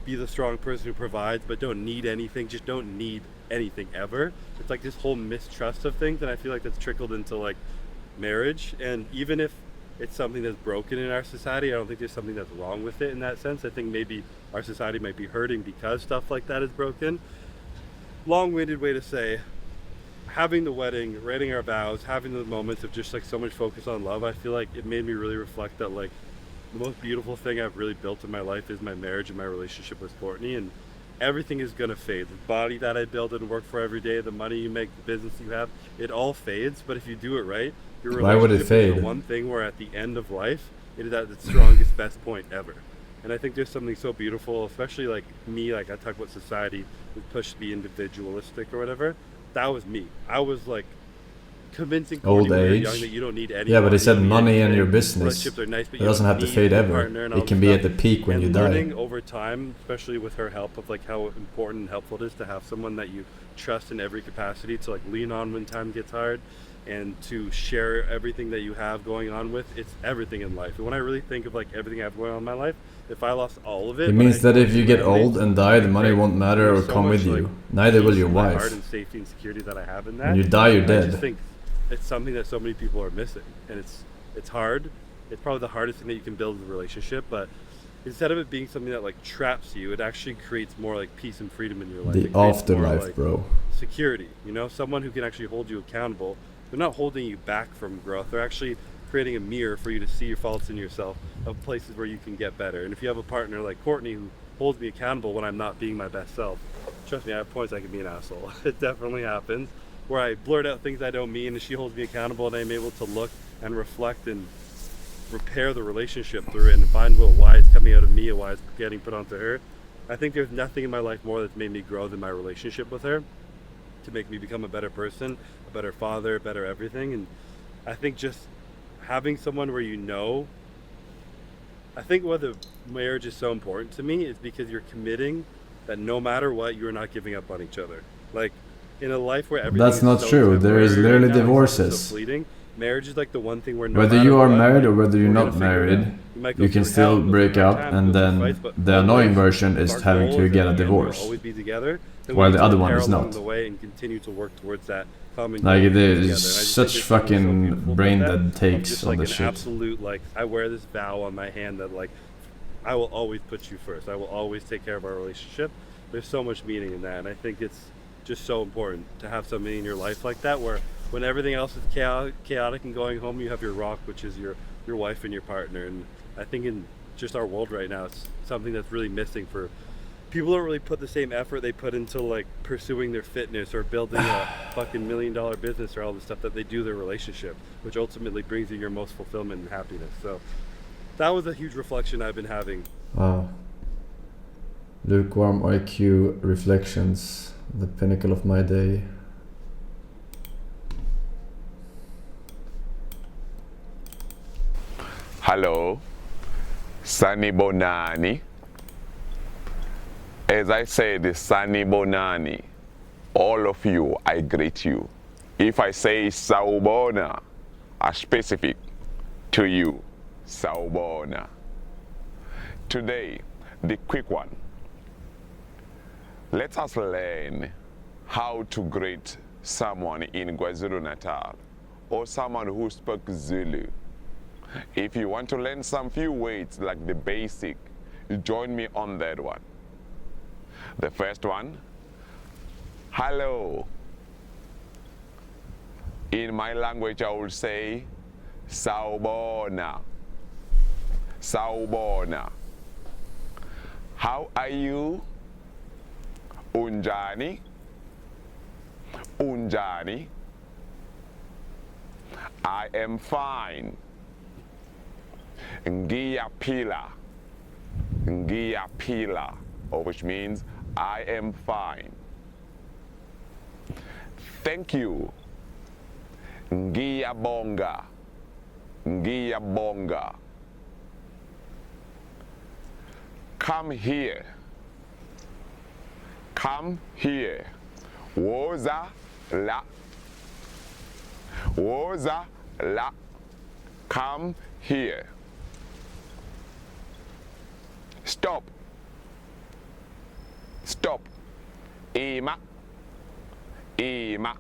S15: be the strong person who provides, but don't need anything, just don't need anything ever. It's like this whole mistrust of things, and I feel like that's trickled into like marriage. And even if it's something that's broken in our society, I don't think there's something that's wrong with it in that sense. I think maybe our society might be hurting because stuff like that is broken. Long-winded way to say, having the wedding, writing our vows, having the moments of just like so much focus on love, I feel like it made me really reflect that like the most beautiful thing I've really built in my life is my marriage and my relationship with Courtney, and everything is gonna fade. The body that I build and work for every day, the money you make, the business you have, it all fades. But if you do it right, your relationship
S1: Why would it fade?
S15: is the one thing where at the end of life, it is at its strongest, best point ever. And I think there's something so beautiful, especially like me, like I talk about society would push to be individualistic or whatever. That was me. I was like convincing
S1: Old
S15: Courtney when we were
S1: age.
S15: young that you don't need anyone.
S1: Yeah, but he said
S15: You don't need
S1: money and
S15: anything.
S1: your business.
S15: Relationships are nice, but
S1: It
S15: you
S1: doesn't
S15: don't
S1: have to
S15: need
S1: fade
S15: a
S1: ever.
S15: partner and all
S1: It can
S15: this
S1: be at
S15: stuff.
S1: the peak when
S15: And
S1: you die.
S15: learning over time, especially with her help, of like how important and helpful it is to have someone that you trust in every capacity to like lean on when time gets hard, and to share everything that you have going on with. It's everything in life. And when I really think of like everything I have going on in my life, if I lost all of it,
S1: It
S15: but
S1: means
S15: I
S1: that if you get
S15: family,
S1: old and die, the money
S15: great.
S1: won't matter or
S15: There's so
S1: come with
S15: much,
S1: you.
S15: like,
S1: Neither will
S15: peace
S1: your
S15: in my
S1: wife.
S15: heart and safety and security that I have in that.
S1: When you die, you're
S15: I
S1: dead.
S15: just think it's something that so many people are missing, and it's hard. It's probably the hardest thing that you can build in a relationship, but instead of it being something that like traps you, it actually creates more like peace and freedom in your life.
S1: The
S15: It creates
S1: afterlife,
S15: more, like,
S1: bro.
S15: security, you know, someone who can actually hold you accountable. They're not holding you back from growth. They're actually creating a mirror for you to see your faults in yourself, of places where you can get better. And if you have a partner like Courtney who holds me accountable when I'm not being my best self, trust me, I have points I can be an asshole. It definitely happens, where I blurt out things I don't mean, and she holds me accountable, and I'm able to look and reflect and repair the relationship through it and find why it's coming out of me and why it's getting put onto her. I think there's nothing in my life more that's made me grow than my relationship with her, to make me become a better person, a better father, better everything. And I think just having someone where you know, I think why the marriage is so important to me is because you're committing that no matter what, you're not giving up on each other. Like in a life where everything
S1: That's
S15: is
S1: not
S15: so
S1: true. There is
S15: temporary
S1: literally
S15: right now,
S1: divorces.
S15: so fleeting, marriage is like the one thing where no
S1: Whether
S15: matter
S1: you are
S15: what,
S1: married or
S15: like,
S1: whether you're
S15: we're
S1: not
S15: gonna figure it
S1: married,
S15: out. We might go
S1: you can
S15: through
S1: still
S15: hell, go
S1: break
S15: through hard
S1: up,
S15: times,
S1: and
S15: go through
S1: then
S15: fights, but
S1: the
S15: always,
S1: annoying version is
S15: our
S1: having
S15: goal
S1: to
S15: is
S1: get
S15: that
S1: a
S15: we will
S1: divorce.
S15: always be together, then we
S1: While
S15: need
S1: the
S15: to
S1: other one
S15: repair
S1: is
S15: along
S1: not.
S15: the way and continue to work towards that common goal
S1: Like
S15: together. And I
S1: there's
S15: just think
S1: such
S15: there's something so
S1: fucking
S15: beautiful
S1: brain
S15: about that,
S1: dead
S15: of
S1: takes
S15: just
S1: on
S15: like
S1: this
S15: an
S1: shit.
S15: absolute, like, I wear this vow on my hand that like I will always put you first. I will always take care of our relationship. There's so much meaning in that, and I think it's just so important to have somebody in your life like that, where when everything else is chaotic and going home, you have your rock, which is your wife and your partner. And I think in just our world right now, it's something that's really missing. For people don't really put the same effort they put into like pursuing their fitness or building a fucking $1 million business or all the stuff that they do their relationship, which ultimately brings you your most fulfillment and happiness. So that was a huge reflection I've been having.
S1: Wow. Lukewarm IQ reflections, the pinnacle of my day.
S16: Hello, Sunny Bonani. As I said, Sunny Bonani, all of you, I greet you. If I say Saubona, I specific to you, Saubona. Today, the quick one. Let us learn how to greet someone in KwaZulu-Natal or someone who spoke Zulu. If you want to learn some few words like the basic, join me on that one. The first one, hello. In my language, I will say, Sawubona. Sawubona. How are you? Unjani. Unjani. I am fine. Ngiyaphila. Ngiyaphila, which means I am fine. Thank you. Ngiyabonga. Gia bonga. Come here. Come here. Woza la. Woza la. Come here. Stop. Stop. Ima. Ima.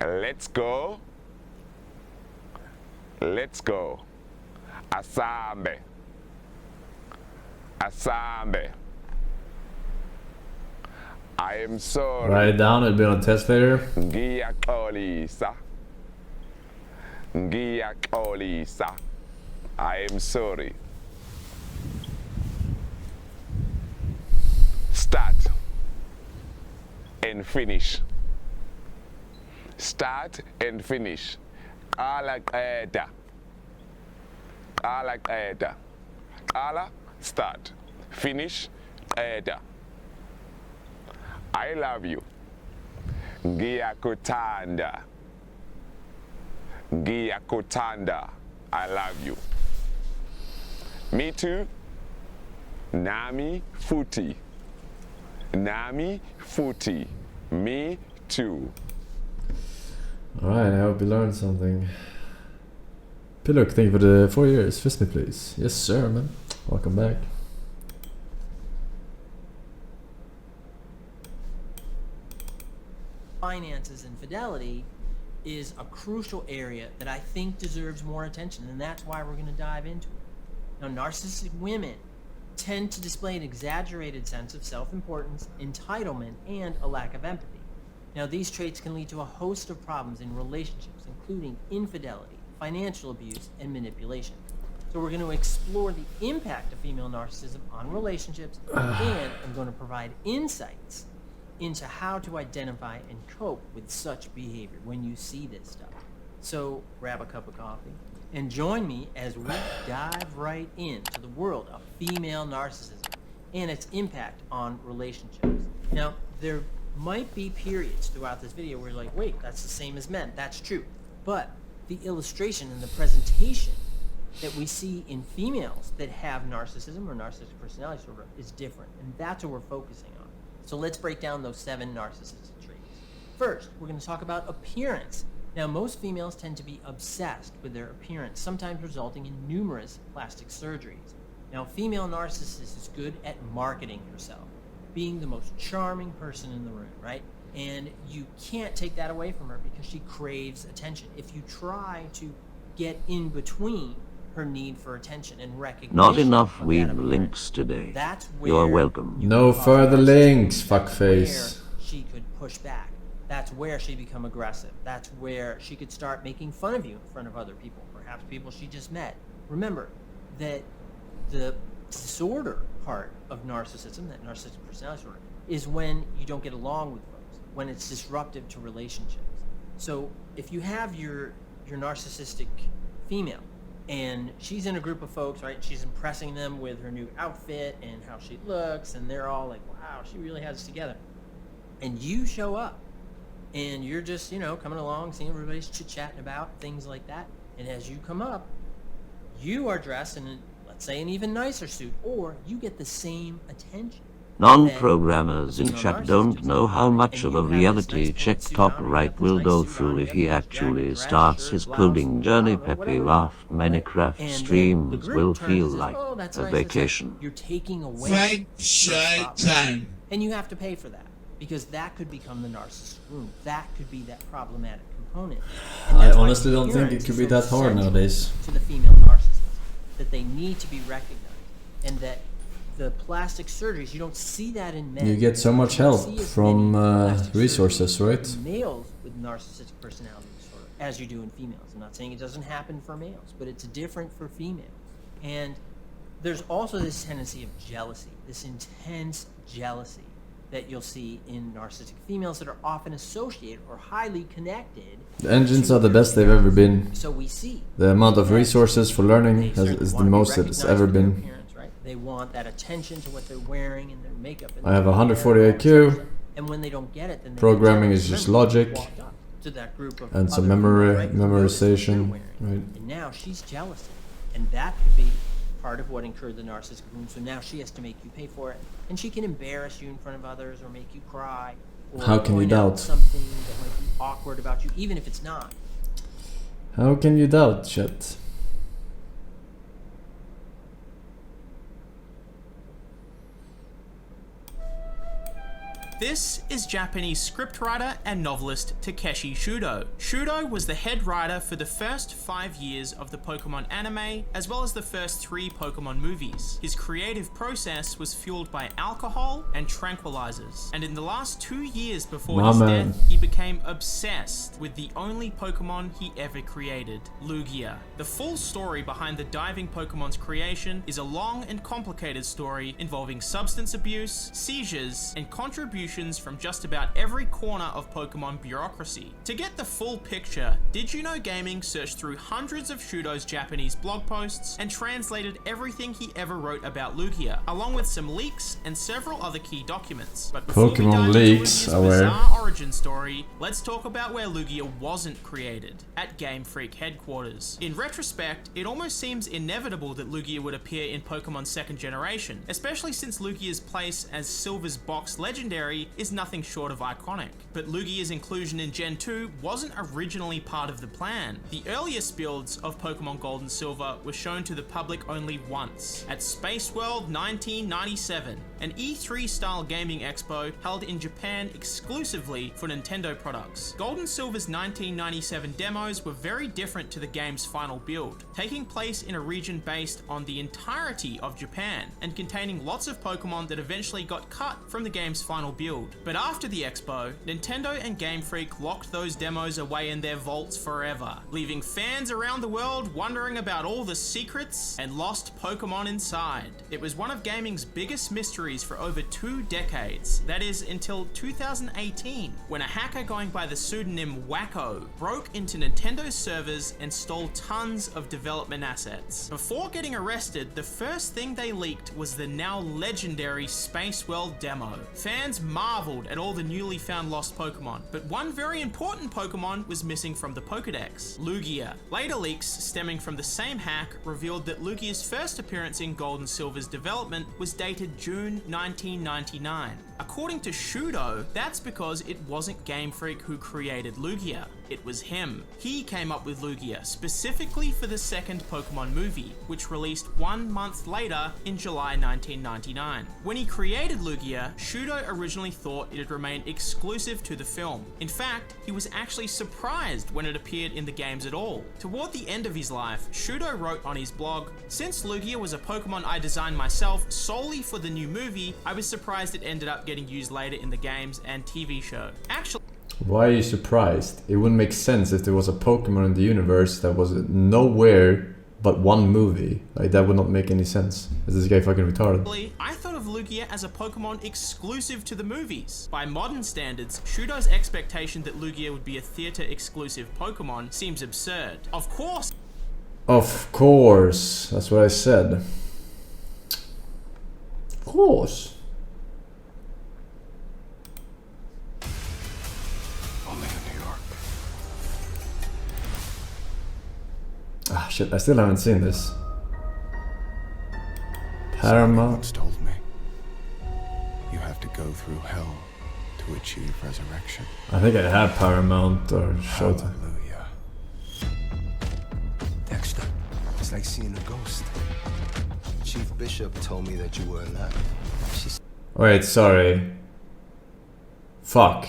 S16: Let's go. Let's go. Asambe. Asambe. I am sorry.
S1: Write it down, it'll be on a test later.
S16: Gia Kolisa. Gia Kolisa. I am sorry. Start and finish. Start and finish. Kala qeda. Kala qeda. Kala start. Finish qeda. I love you. Ngiyakutanda. Ngiyakutanda. I love you. Me too. Nami futi. Nami futi. Me too.
S1: Alright, I hope you learned something. pepeLaugh, thank you for the 4 years. Fist me please. Yes sir, man. Welcome back.
S17: Finances and fidelity is a crucial area that I think deserves more attention, and that's why we're going to dive into it. Now, narcissistic women tend to display an exaggerated sense of self-importance, entitlement, and a lack of empathy. Now, these traits can lead to a host of problems in relationships, including infidelity, financial abuse, and manipulation. So we're going to explore the impact of female narcissism on relationships, and I'm going to provide insights into how to identify and cope with such behavior when you see this stuff. So grab a cup of coffee and join me as we dive right into the world of female narcissism and its impact on relationships. Now, there might be periods throughout this video where you're like, wait, that's the same as men. That's true. But the illustration and the presentation that we see in females that have narcissism or narcissistic personality disorder is different, and that's what we're focusing on. So let's break down those 7 narcissistic traits. First, we're going to talk about appearance. Now, most females tend to be obsessed with their appearance, sometimes resulting in numerous plastic surgeries. Now, female narcissist is good at marketing herself, being the most charming person in the room, right? And you can't take that away from her because she craves attention. If you try to get in between her need for attention and recognition.
S2: Not enough weeb links today. You're welcome.
S1: No further links, fuckface.
S17: She could push back. That's where she become aggressive. That's where she could start making fun of you in front of other people, perhaps people she just met. Remember that the disorder part of narcissism, that narcissistic personality disorder, is when you don't get along with folks, when it's disruptive to relationships. So if you have your narcissistic female, and she's in a group of folks, right? She's impressing them with her new outfit and how she looks, and they're all like, wow, she really has it together. And you show up, and you're just, coming along, seeing everybody's chit-chatting about things like that. And as you come up, you are dressed in, let's say, an even nicer suit, or you get the same attention.
S2: Non-programmers in chat don't know how much of a reality check Copyright will go through if he actually starts his coding journey. pepeLaugh Minecraft streams will feel like a vacation.
S17: You're taking away time. And you have to pay for that, because that could become the narcissist room. That could be that problematic component.
S1: I honestly don't think it could be that hard nowadays.
S17: To the female narcissist, that they need to be recognized, and that the plastic surgeries, you don't see that in men.
S1: You get so much help from resources, right?
S17: Males with narcissistic personality disorder, as you do in females. I'm not saying it doesn't happen for males, but it's different for females. And there's also this tendency of jealousy, this intense jealousy that you'll see in narcissistic females that are often associated or highly connected.
S1: The engines are the best they've ever been.
S17: So we see
S1: the amount of resources for learning is the most that it's ever been.
S17: They want that attention to what they're wearing and their makeup. And
S1: I have 140 IQ.
S17: And when they don't get it, then
S1: programming is just logic.
S17: to that group of
S1: and some
S17: other women, right, who noticed what they're
S1: memorization,
S17: wearing.
S1: right?
S17: And now she's jealous, and that could be part of what incurred the narcissistic wound. So now she has to make you pay for it, and she can embarrass you in front of others, or make you cry, or
S1: How can you
S17: point out
S1: doubt?
S17: something that might be awkward about you, even if it's not.
S1: How can you doubt, chat?
S18: This is Japanese scriptwriter and novelist Takeshi Shudo. Shudo was the head writer for the first 5 years of the Pokemon anime, as well as the first 3 Pokemon movies. His creative process was fueled by alcohol and tranquilizers, and in the last 2 years before his death, he became obsessed with the only Pokemon he ever created, Lugia. The full story behind the diving Pokemon's creation is a long and complicated story involving substance abuse, seizures, and contributions from just about every corner of Pokemon bureaucracy. To get the full picture, Did You Know Gaming searched through hundreds of Shudo's Japanese blog posts and translated everything he ever wrote about Lugia, along with some leaks and several other key documents. But before
S1: Pokemon
S18: we dive
S1: leaks,
S18: into Lugia's bizarre origin story, let's talk about where Lugia wasn't created, at Game Freak headquarters. In retrospect, it almost seems inevitable that Lugia would appear in Pokemon 2nd Generation, especially since Lugia's place as Silver's box legendary is nothing short of iconic. But Lugia's inclusion in Gen 2 wasn't originally part of the plan. The earliest builds of Pokemon Gold and Silver were shown to the public only once, at Space World 1997, an E3-style gaming expo held in Japan exclusively for Nintendo products. Gold and Silver's 1997 demos were very different to the game's final build, taking place in a region based on the entirety of Japan, and containing lots of Pokemon that eventually got cut from the game's final build. But after the expo, Nintendo and Game Freak locked those demos away in their vaults forever, leaving fans around the world wondering about all the secrets and lost Pokemon inside. It was one of gaming's biggest mysteries for over 2 decades, that is until 2018, when a hacker going by the pseudonym Wacko broke into Nintendo's servers and stole tons of development assets. Before getting arrested, the first thing they leaked was the now legendary Space World demo. Fans marveled at all the newly found lost Pokemon, but one very important Pokemon was missing from the Pokedex, Lugia. Later leaks stemming from the same hack revealed that Lugia's first appearance in Gold and Silver's development was dated June 1999. According to Shudo, that's because it wasn't Game Freak who created Lugia. It was him. He came up with Lugia specifically for the second Pokemon movie, which released 1 month later in July 1999. When he created Lugia, Shudo originally thought it'd remain exclusive to the film. In fact, he was actually surprised when it appeared in the games at all. Toward the end of his life, Shudo wrote on his blog, "Since Lugia was a Pokemon I designed myself solely for the new movie, I was surprised it ended up getting used later in the games and TV show." Actually,
S1: Why are you surprised? It wouldn't make sense if there was a Pokemon in the universe that was nowhere but one movie. Like, that would not make any sense. Is this guy fucking retarded?
S18: I thought of Lugia as a Pokemon exclusive to the movies. By modern standards, Shudo's expectation that Lugia would be a theater-exclusive Pokemon seems absurd. Of course,
S1: that's what I said. Of course. Ah, shit, I still haven't seen this. Paramount.
S8: Once told me you have to go through hell to achieve resurrection.
S1: I think I had Paramount or Showtime.
S8: Hallelujah.
S19: Dexter, it's like seeing a ghost. Chief Bishop told me that you were alive.
S1: Wait, sorry. Fuck.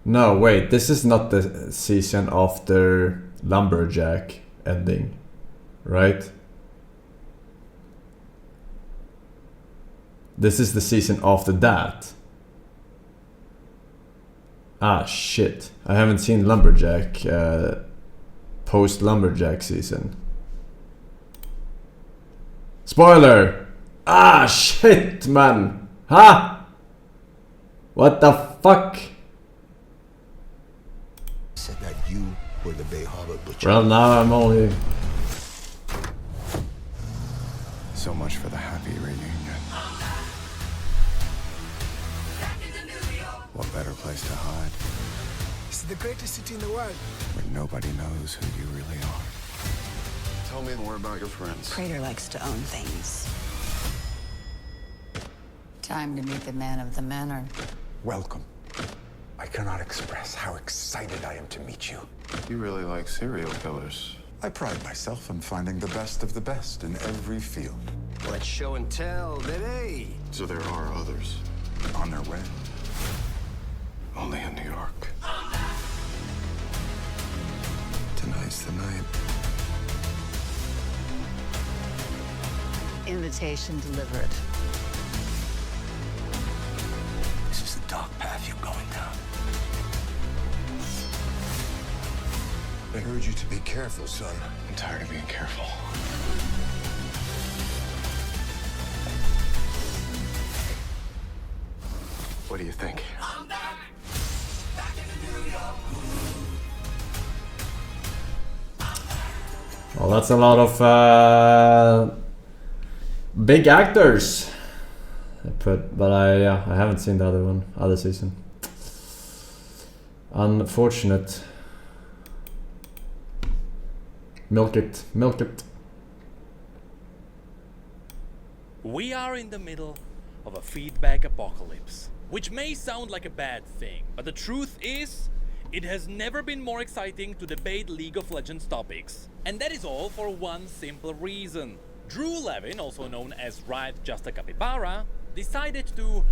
S1: No, wait, this is not the season after Lumberjack ending, right? This is the season after that. Ah, shit. I haven't seen Lumberjack, post-Lumberjack season. Spoiler! Ah, shit, man! Ha! What the fuck?
S19: Said that you were the Bay Harbor butcher.
S1: Well, now I'm only...
S8: So much for the happy reunion. What better place to hide?
S12: This is the greatest city in the world.
S19: Where nobody knows who you really are.
S20: Tell me more about your friends.
S21: Prater likes to own things. Time to meet the man of the manor.
S19: Welcome. I cannot express how excited I am to meet you.
S20: You really like serial killers.
S19: I pride myself in finding the best of the best in every field.
S20: Let's show and tell, baby. So there are others.
S19: On their way.
S20: Only in New York. Tonight's the night.
S21: Invitation delivered.
S19: This is the dark path you're going down. I heard you to be careful, son.
S20: I'm tired of being careful. What do you think?
S1: Well, that's a lot of big actors. But I haven't seen the other season. Unfortunate. Milk it.
S22: We are in the middle of a feedback apocalypse, which may sound like a bad thing, but the truth is, it has never been more exciting to debate League of Legends topics. And that is all for one simple reason. Drew Levin, also known as Riot Just a Capybara, decided to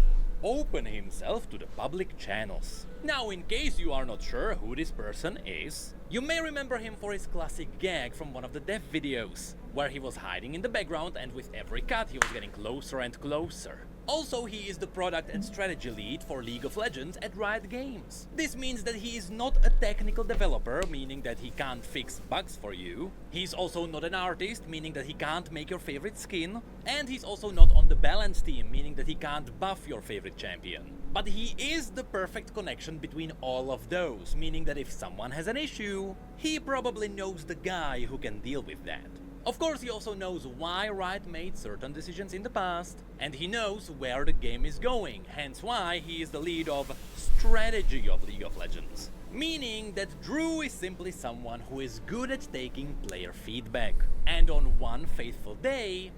S22: open himself to the public channels. Now, in case you are not sure who this person is, you may remember him for his classic gag from one of the dev videos, where he was hiding in the background and with every cut he was getting closer and closer. Also, he is the product and strategy lead for League of Legends at Riot Games. This means that he is not a technical developer, meaning that he can't fix bugs for you. He's also not an artist, meaning that he can't make your favorite skin. And he's also not on the balance team, meaning that he can't buff your favorite champion. But he is the perfect connection between all of those, meaning that if someone has an issue, he probably knows the guy who can deal with that. Of course, he also knows why Riot made certain decisions in the past, and he knows where the game is going, hence why he is the lead of strategy of League of Legends. Meaning that Drew is simply someone who is good at taking player feedback. And on one fateful day,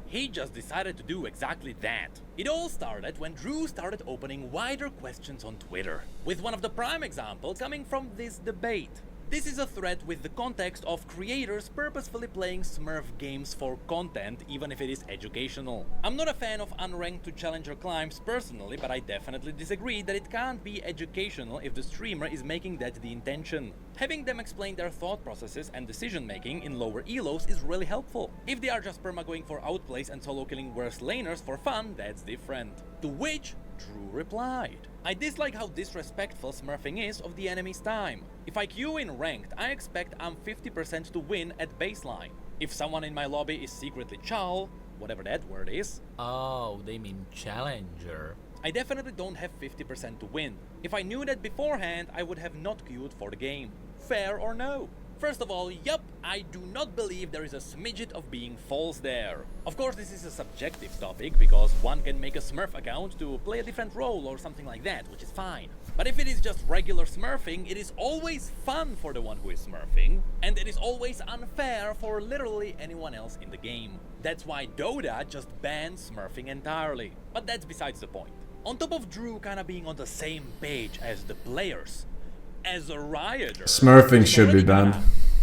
S22: he just decided to do exactly that. It all started when Drew started opening wider questions on Twitter, with one of the prime examples coming from this debate. This is a thread with the context of creators purposefully playing Smurf games for content, even if it is educational. I'm not a fan of unranked to challenger climbs personally, but I definitely disagree that it can't be educational if the streamer is making that the intention. Having them explain their thought processes and decision making in lower elos is really helpful. If they are just perma-going for outplays and solo killing worse laners for fun, that's different. To which Drew replied, I dislike how disrespectful smurfing is of the enemy's time. If I queue in ranked, I expect I'm 50% to win at baseline. If someone in my lobby is secretly chal, whatever that word is.
S23: Oh, they mean challenger.
S22: I definitely don't have 50% to win. If I knew that beforehand, I would have not queued for the game. Fair or no? First of all, yup, I do not believe there is a smidget of being false there. Of course, this is a subjective topic, because one can make a Smurf account to play a different role or something like that, which is fine. But if it is just regular smurfing, it is always fun for the one who is smurfing, and it is always unfair for literally anyone else in the game. That's why Dota just banned smurfing entirely. But that's besides the point. On top of Drew kinda being on the same page as the players, as a rioter,
S1: Smurfing should be banned.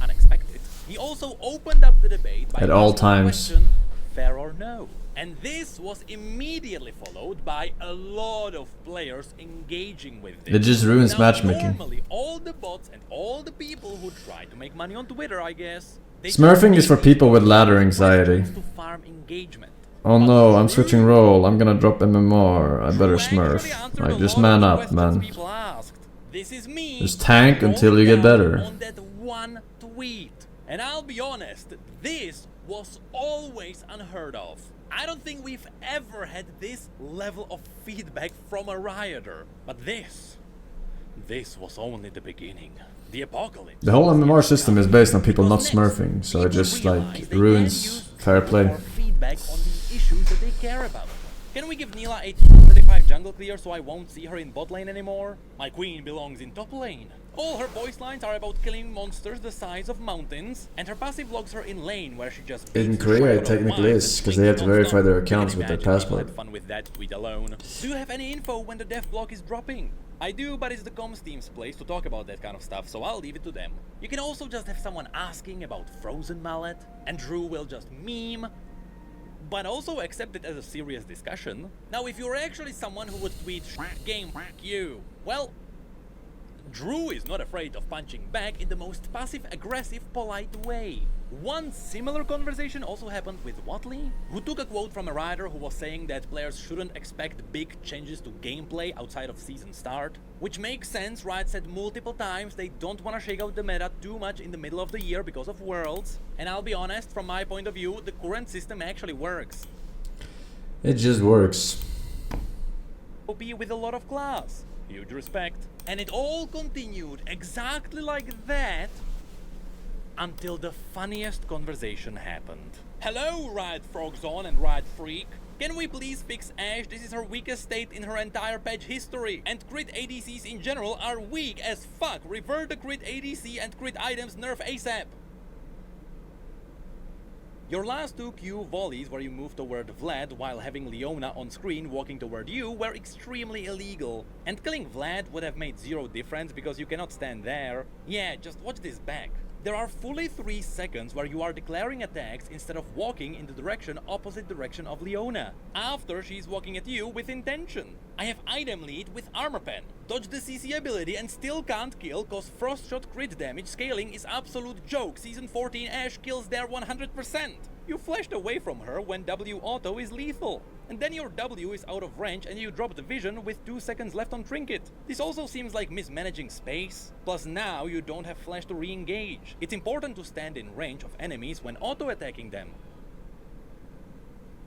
S22: Unexpected. He also opened up the debate by
S1: at all times.
S22: Question, fair or no? And this was immediately followed by a lot of players engaging with this.
S1: It just ruins matchmaking.
S22: Normally, all the bots and all the people who try to make money on Twitter, I guess,
S1: Smurfing is for people with ladder anxiety.
S22: to farm engagement.
S1: Oh no, I'm switching role. I'm gonna drop MMR. I better smurf. Like, just man up, man.
S22: This is me.
S1: Just tank until you get better.
S22: On that one tweet. And I'll be honest, this was always unheard of. I don't think we've ever had this level of feedback from a rioter. But this was only the beginning. The apocalypse.
S1: The whole MMR system is based on people not smurfing, so it just like ruins fair play.
S22: Feedback on the issues that they care about. Can we give Neela a 35 jungle clear so I won't see her in bot lane anymore? My queen belongs in top lane. All her voice lines are about killing monsters the size of mountains, and her passive logs her in lane where she just
S1: In Korea it technically is, because they have to verify their accounts with their passport.
S22: Fun with that tweet alone. Do you have any info when the dev block is dropping? I do, but it's the comms team's place to talk about that kind of stuff, so I'll leave it to them. You can also just have someone asking about Frozen Mallet, and Drew will just meme, but also accept it as a serious discussion. Now, if you're actually someone who would tweet game you, well, Drew is not afraid of punching back in the most passive-aggressive, polite way. One similar conversation also happened with Watley, who took a quote from a writer who was saying that players shouldn't expect big changes to gameplay outside of season start, which makes sense. Riot said multiple times they don't want to shake out the meta too much in the middle of the year because of Worlds, and I'll be honest, from my point of view, the current system actually works.
S1: It just works.
S22: OP with a lot of class. Huge respect. And it all continued exactly like that until the funniest conversation happened. Hello, Riot Frogzone and Riot Freak. Can we please fix Ashe? This is her weakest state in her entire patch history. And crit ADCs in general are weak as fuck. Revert the crit ADC and crit items nerf ASAP. Your last two Q volleys where you moved toward Vlad while having Leona on screen walking toward you were extremely illegal. And killing Vlad would have made zero difference because you cannot stand there. Yeah, just watch this back. There are fully 3 seconds where you are declaring attacks instead of walking in the opposite direction of Leona, after she's walking at you with intention. I have item lead with armor pen, dodge the CC ability and still can't kill cause frost shot crit damage scaling is absolute joke. Season 14 Ashe kills there 100%. You flashed away from her when W auto is lethal. And then your W is out of range and you drop the vision with 2 seconds left on trinket. This also seems like mismanaging space. Plus now you don't have flash to re-engage. It's important to stand in range of enemies when auto-attacking them.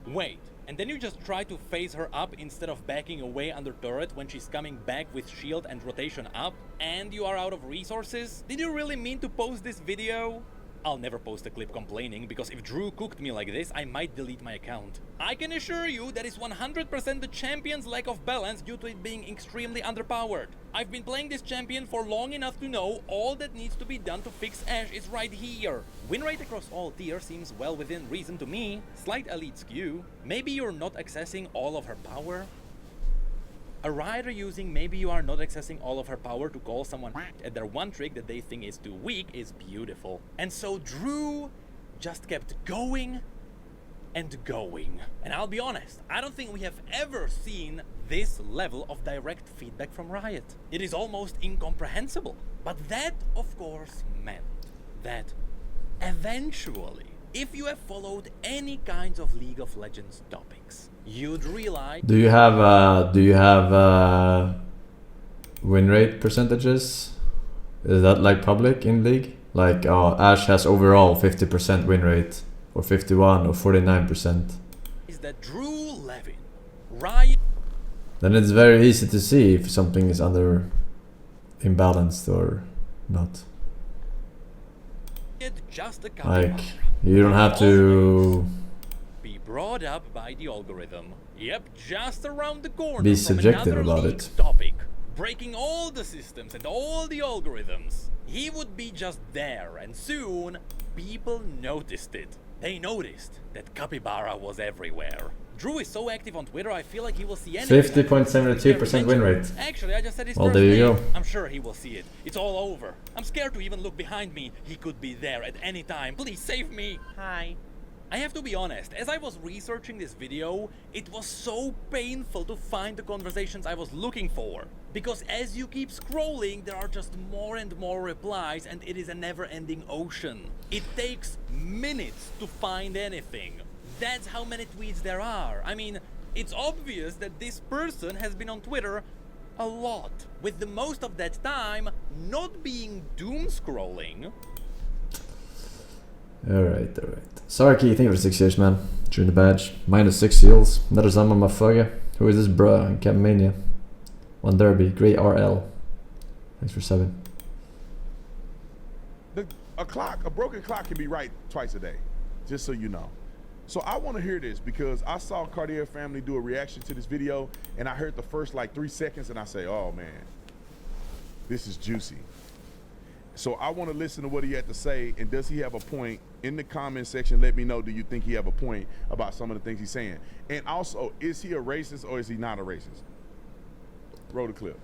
S22: Wait, and then you just try to phase her up instead of backing away under turret when she's coming back with shield and rotation up, and you are out of resources? Did you really mean to post this video? I'll never post a clip complaining, because if Drew cooked me like this, I might delete my account. I can assure you that is 100% the champion's lack of balance due to it being extremely underpowered. I've been playing this champion for long enough to know all that needs to be done to fix Ashe is right here. Win rate across all tiers seems well within reason to me. Slight elite skew. Maybe you're not accessing all of her power. A rider using maybe you are not accessing all of her power to call someone at their one trick that they think is too weak is beautiful. And so Drew just kept going and going. And I'll be honest, I don't think we have ever seen this level of direct feedback from Riot. It is almost incomprehensible. But that, of course, meant that eventually, if you have followed any kinds of League of Legends topics, you'd realize...
S1: Do you have win rate percentages? Is that like public in League? Like Ashe has overall 50% win rate, or 51 or 49%.
S22: Is that Drew Levin, Riot...
S1: Then it's very easy to see if something is imbalanced or not.
S22: Just a
S1: Like, you don't have to
S22: be brought up by the algorithm. Yep, just around the corner
S1: be
S22: from
S1: subjective
S22: another
S1: about
S22: league
S1: it.
S22: topic, breaking all the systems and all the algorithms. He would be just there, and soon people noticed it. They noticed that Capybara was everywhere. Drew is so active on Twitter, I feel like he will see anything.
S1: 50.72% win rate.
S22: Actually, I just said his
S1: Well,
S22: first
S1: there you
S22: name.
S1: go.
S22: I'm sure he will see it. It's all over. I'm scared to even look behind me. He could be there at any time. Please save me. Hi. I have to be honest, as I was researching this video, it was so painful to find the conversations I was looking for. Because as you keep scrolling, there are just more and more replies, and it is a never-ending ocean. It takes minutes to find anything. That's how many tweets there are. I mean, it's obvious that this person has been on Twitter a lot, with the most of that time not being doom scrolling.
S1: Alright. Sarky, thank you for 6 years, man. During the badge. -6 seals. Another summer, motherfucker. Who is this bruh? And Captain Mania. 1 Derby. Great RL. Thanks for 7.
S3: A broken clock can be right twice a day. Just so you know. So I want to hear this because I saw Cartier Family do a reaction to this video, and I heard the first like 3 seconds, and I say, oh man, this is juicy. So I want to listen to what he had to say, and does he have a point? In the comment section, let me know, do you think he have a point about some of the things he's saying? And also, is he a racist or is he not a racist? Roll the clip.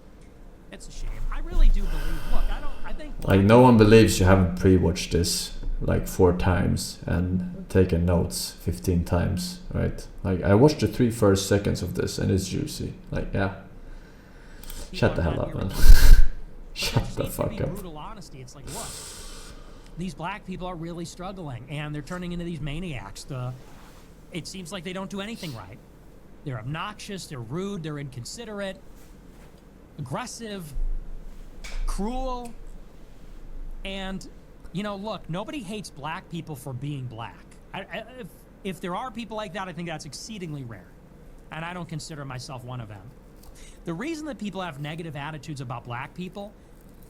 S4: It's a shame. I really do believe, look, I think...
S1: Like, no one believes you haven't pre-watched this like 4 times and taken notes 15 times, right? Like, I watched the 3 first seconds of this and it's juicy. Like, yeah. Shut the hell up, man. Shut the fuck up.
S4: Brutal honesty. It's like, look, these black people are really struggling and they're turning into these maniacs. It seems like they don't do anything right. They're obnoxious, they're rude, they're inconsiderate, aggressive, cruel, and, you know, look, nobody hates black people for being black. If there are people like that, I think that's exceedingly rare, and I don't consider myself one of them. The reason that people have negative attitudes about black people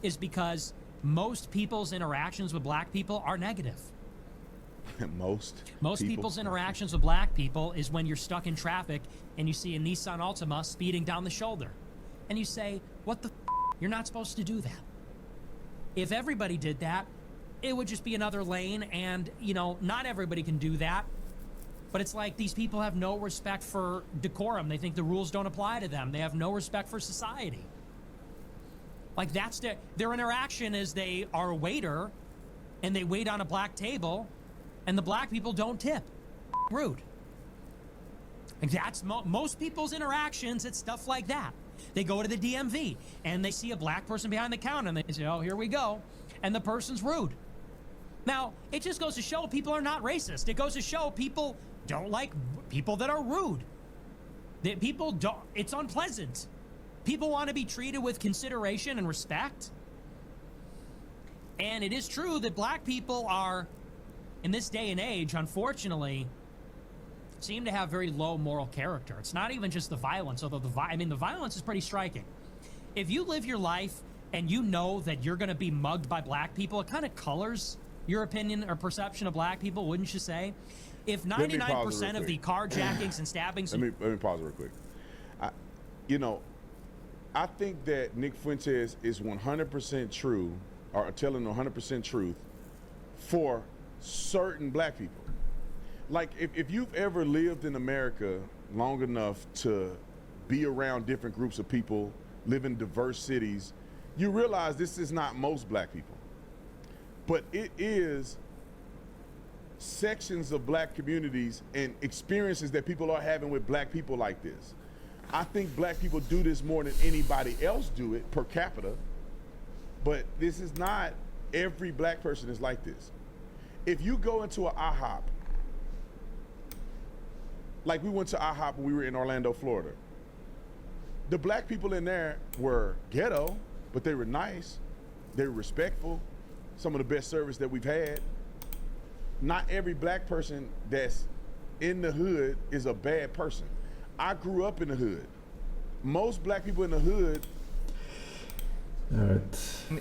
S4: is because most people's interactions with black people are negative.
S3: Most
S4: people's interactions with black people is when you're stuck in traffic and you see a Nissan Altima speeding down the shoulder. And you say, what the f***? You're not supposed to do that. If everybody did that, it would just be another lane, and, you know, not everybody can do that. But it's like these people have no respect for decorum. They think the rules don't apply to them. They have no respect for society. Like, that's their interaction is they are a waiter and they wait on a black table and the black people don't tip. Rude. Like, that's most people's interactions. It's stuff like that. They go to the DMV and they see a black person behind the counter and they say, oh, here we go. And the person's rude. Now, it just goes to show people are not racist. It goes to show people don't like people that are rude. That people don't, it's unpleasant. People want to be treated with consideration and respect. And it is true that black people are, in this day and age, unfortunately, seem to have very low moral character. It's not even just the violence, although the violence is pretty striking. If you live your life and you know that you're going to be mugged by black people, it kind of colors your opinion or perception of black people, wouldn't you say? If 99% of the carjackings and stabbings... Let
S3: me pause real quick. I think that Nick Fuentes is 100% true, or telling 100% truth, for certain black people. Like, if you've ever lived in America long enough to be around different groups of people, live in diverse cities, you realize this is not most black people. But it is sections of black communities and experiences that people are having with black people like this. I think black people do this more than anybody else do it per capita, but this is not every black person is like this. If you go into an IHOP, like we went to IHOP when we were in Orlando, Florida, the black people in there were ghetto, but they were nice, they were respectful, some of the best service that we've had. Not every black person that's in the hood is a bad person. I grew up in the hood. Most black people in the hood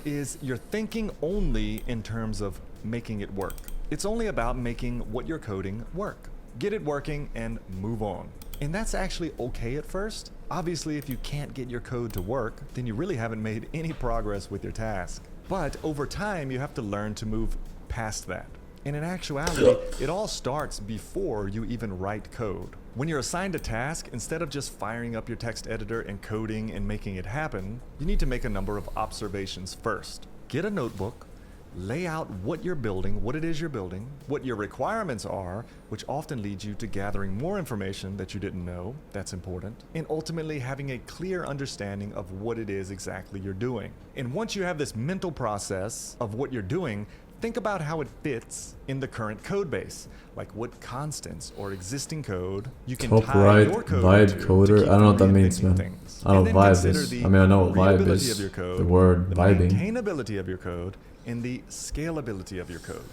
S6: is you're thinking only in terms of making it work. It's only about making what you're coding work. Get it working and move on. And that's actually okay at first. Obviously, if you can't get your code to work, then you really haven't made any progress with your task. But over time, you have to learn to move past that. And in actuality, it all starts before you even write code. When you're assigned a task, instead of just firing up your text editor and coding and making it happen, you need to make a number of observations first. Get a notebook, lay out what you're building, what it is you're building, what your requirements are, which often leads you to gathering more information that you didn't know, that's important, and ultimately having a clear understanding of what it is exactly you're doing. And once you have this mental process of what you're doing, think about how it fits in the current code base, like what constants or existing code you can
S1: Top
S6: tie
S1: right
S6: your code
S1: vibe
S6: to
S1: coder.
S6: keep
S1: I don't know what that means,
S6: rethinking
S1: man.
S6: things.
S1: I don't
S6: And
S1: know
S6: then
S1: what vibe
S6: consider
S1: is.
S6: the
S1: I mean, I know what vibe
S6: readability
S1: is.
S6: of your code,
S1: The word
S6: the
S1: vibing.
S6: maintainability of your code, and the scalability of your code.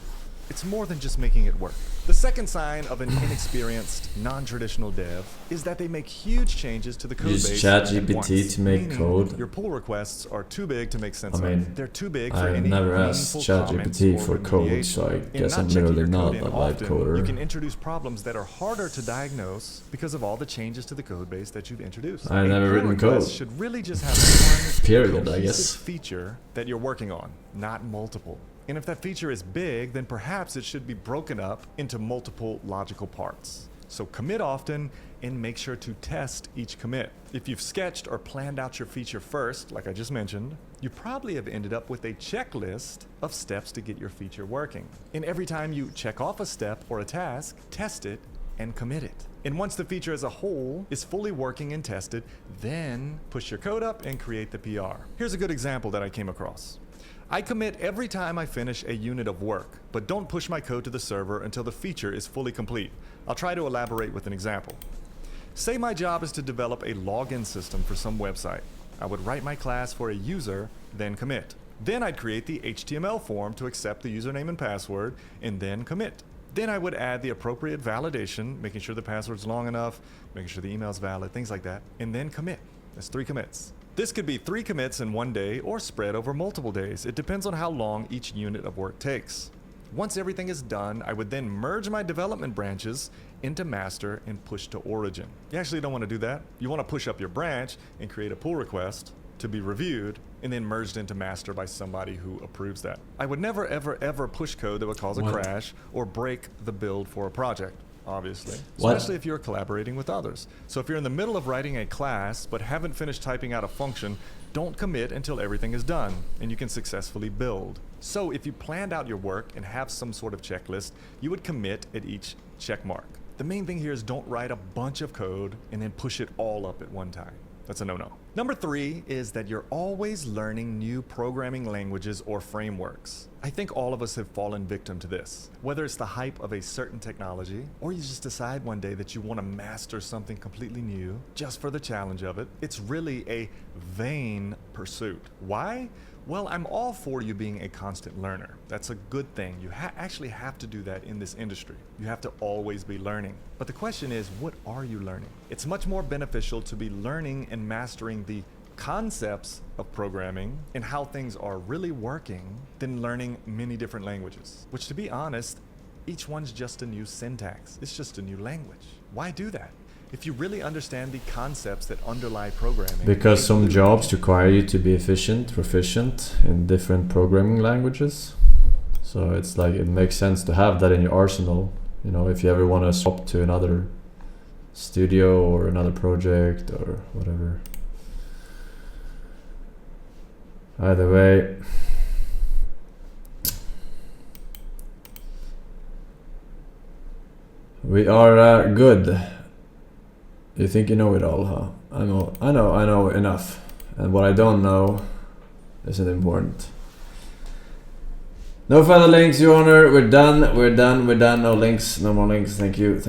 S6: It's more than just making it work. The second sign of an inexperienced, non-traditional dev is that they make huge changes to the code
S1: Use
S6: base
S1: ChatGPT to make
S6: meaning
S1: code.
S6: Your pull requests are too big to make sense
S1: I mean,
S6: of. They're too big for
S1: I've
S6: any
S1: never asked
S6: meaningful
S1: ChatGPT
S6: comments or
S1: for code, so I
S6: remediation.
S1: guess
S6: In
S1: I'm
S6: not checking
S1: literally
S6: your
S1: not
S6: code
S1: a
S6: in
S1: live
S6: often,
S1: coder.
S6: You can introduce problems that are harder to diagnose because of all the changes to the code base that you've introduced.
S1: I've
S6: A
S1: never
S6: pull
S1: written
S6: request
S1: code.
S6: should really just have one
S1: Period, I
S6: cohesive
S1: guess.
S6: feature that you're working on, not multiple. And if that feature is big, then perhaps it should be broken up into multiple logical parts. So commit often and make sure to test each commit. If you've sketched or planned out your feature first, like I just mentioned, you probably have ended up with a checklist of steps to get your feature working. And every time you check off a step or a task, test it and commit it. And once the feature as a whole is fully working and tested, then push your code up and create the PR. Here's a good example that I came across. I commit every time I finish a unit of work, but don't push my code to the server until the feature is fully complete. I'll try to elaborate with an example. Say my job is to develop a login system for some website. I would write my class for a user, then commit. Then I'd create the HTML form to accept the username and password, and then commit. Then I would add the appropriate validation, making sure the password's long enough, making sure the email's valid, things like that, and then commit. That's 3 commits. This could be 3 commits in one day or spread over multiple days. It depends on how long each unit of work takes. Once everything is done, I would then merge my development branches into master and push to origin. You actually don't want to do that. You want to push up your branch and create a pull request to be reviewed and then merged into master by somebody who approves that. I would never ever push code that would cause a crash or break the build for a project. Obviously, especially if you're collaborating with others. So if you're in the middle of writing a class but haven't finished typing out a function, don't commit until everything is done and you can successfully build. So if you planned out your work and have some sort of checklist, you would commit at each check mark. The main thing here is don't write a bunch of code and then push it all up at one time. That's a no-no. Number 3 is that you're always learning new programming languages or frameworks. I think all of us have fallen victim to this. Whether it's the hype of a certain technology, or you just decide one day that you want to master something completely new just for the challenge of it, it's really a vain pursuit. Why? Well, I'm all for you being a constant learner. That's a good thing. You actually have to do that in this industry. You have to always be learning. But the question is, what are you learning? It's much more beneficial to be learning and mastering the concepts of programming and how things are really working than learning many different languages. Which, to be honest, each one's just a new syntax. It's just a new language. Why do that? If you really understand the concepts that underlie programming...
S1: Because some jobs require you to be proficient in different programming languages. So it's like, it makes sense to have that in your arsenal. You know, if you ever want to swap to another studio or another project or whatever. Either way... We are good. You think you know it all, huh? I know enough. And what I don't know isn't important. No further links, Your Honor. We're done. No links. No more links. Thank you.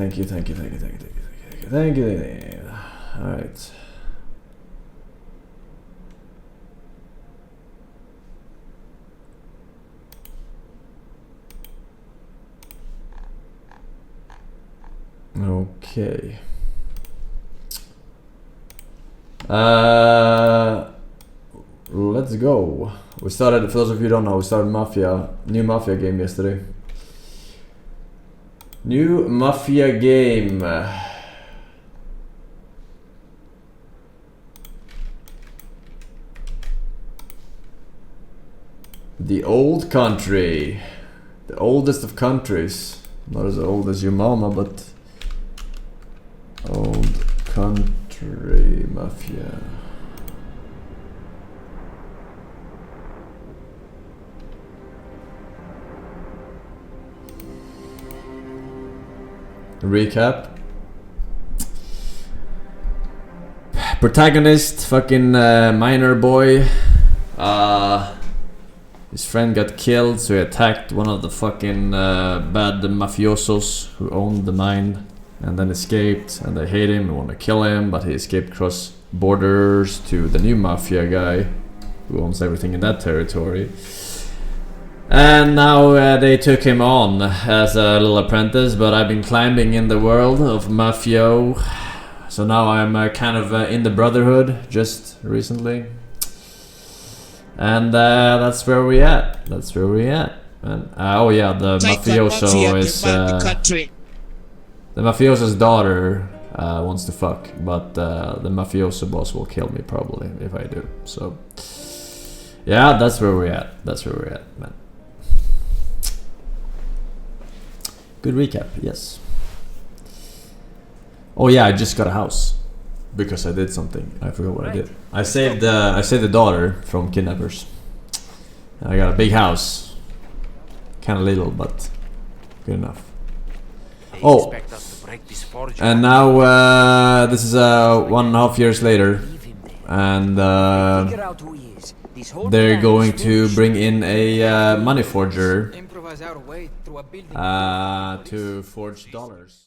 S1: Alright. Okay. Let's go. We started, for those of you who don't know, we started Mafia, new Mafia game yesterday. New Mafia game. The old country. The oldest of countries. Not as old as your mama, but old country Mafia. Recap. Protagonist, fucking miner boy. His friend got killed, so he attacked one of the fucking bad mafiosos who owned the mine, and then escaped, and they hate him and want to kill him, but he escaped across borders to the new Mafia guy who owns everything in that territory. And now they took him on as a little apprentice, but I've been climbing in the world of Mafia. So now I'm kind of in the Brotherhood just recently. And that's where we at. That's where we at. And oh yeah, the mafioso is the mafioso's daughter wants to fuck, but the mafioso boss will kill me probably if I do. So yeah, that's where we're at. That's where we're at, man. Good recap, yes. Oh yeah, I just got a house because I did something. I forgot what I did. I saved the daughter from kidnappers. I got a big house, kind of little, but good enough. Oh, and now this is 1.5 years later, and they're going to bring in a money forger to forge dollars.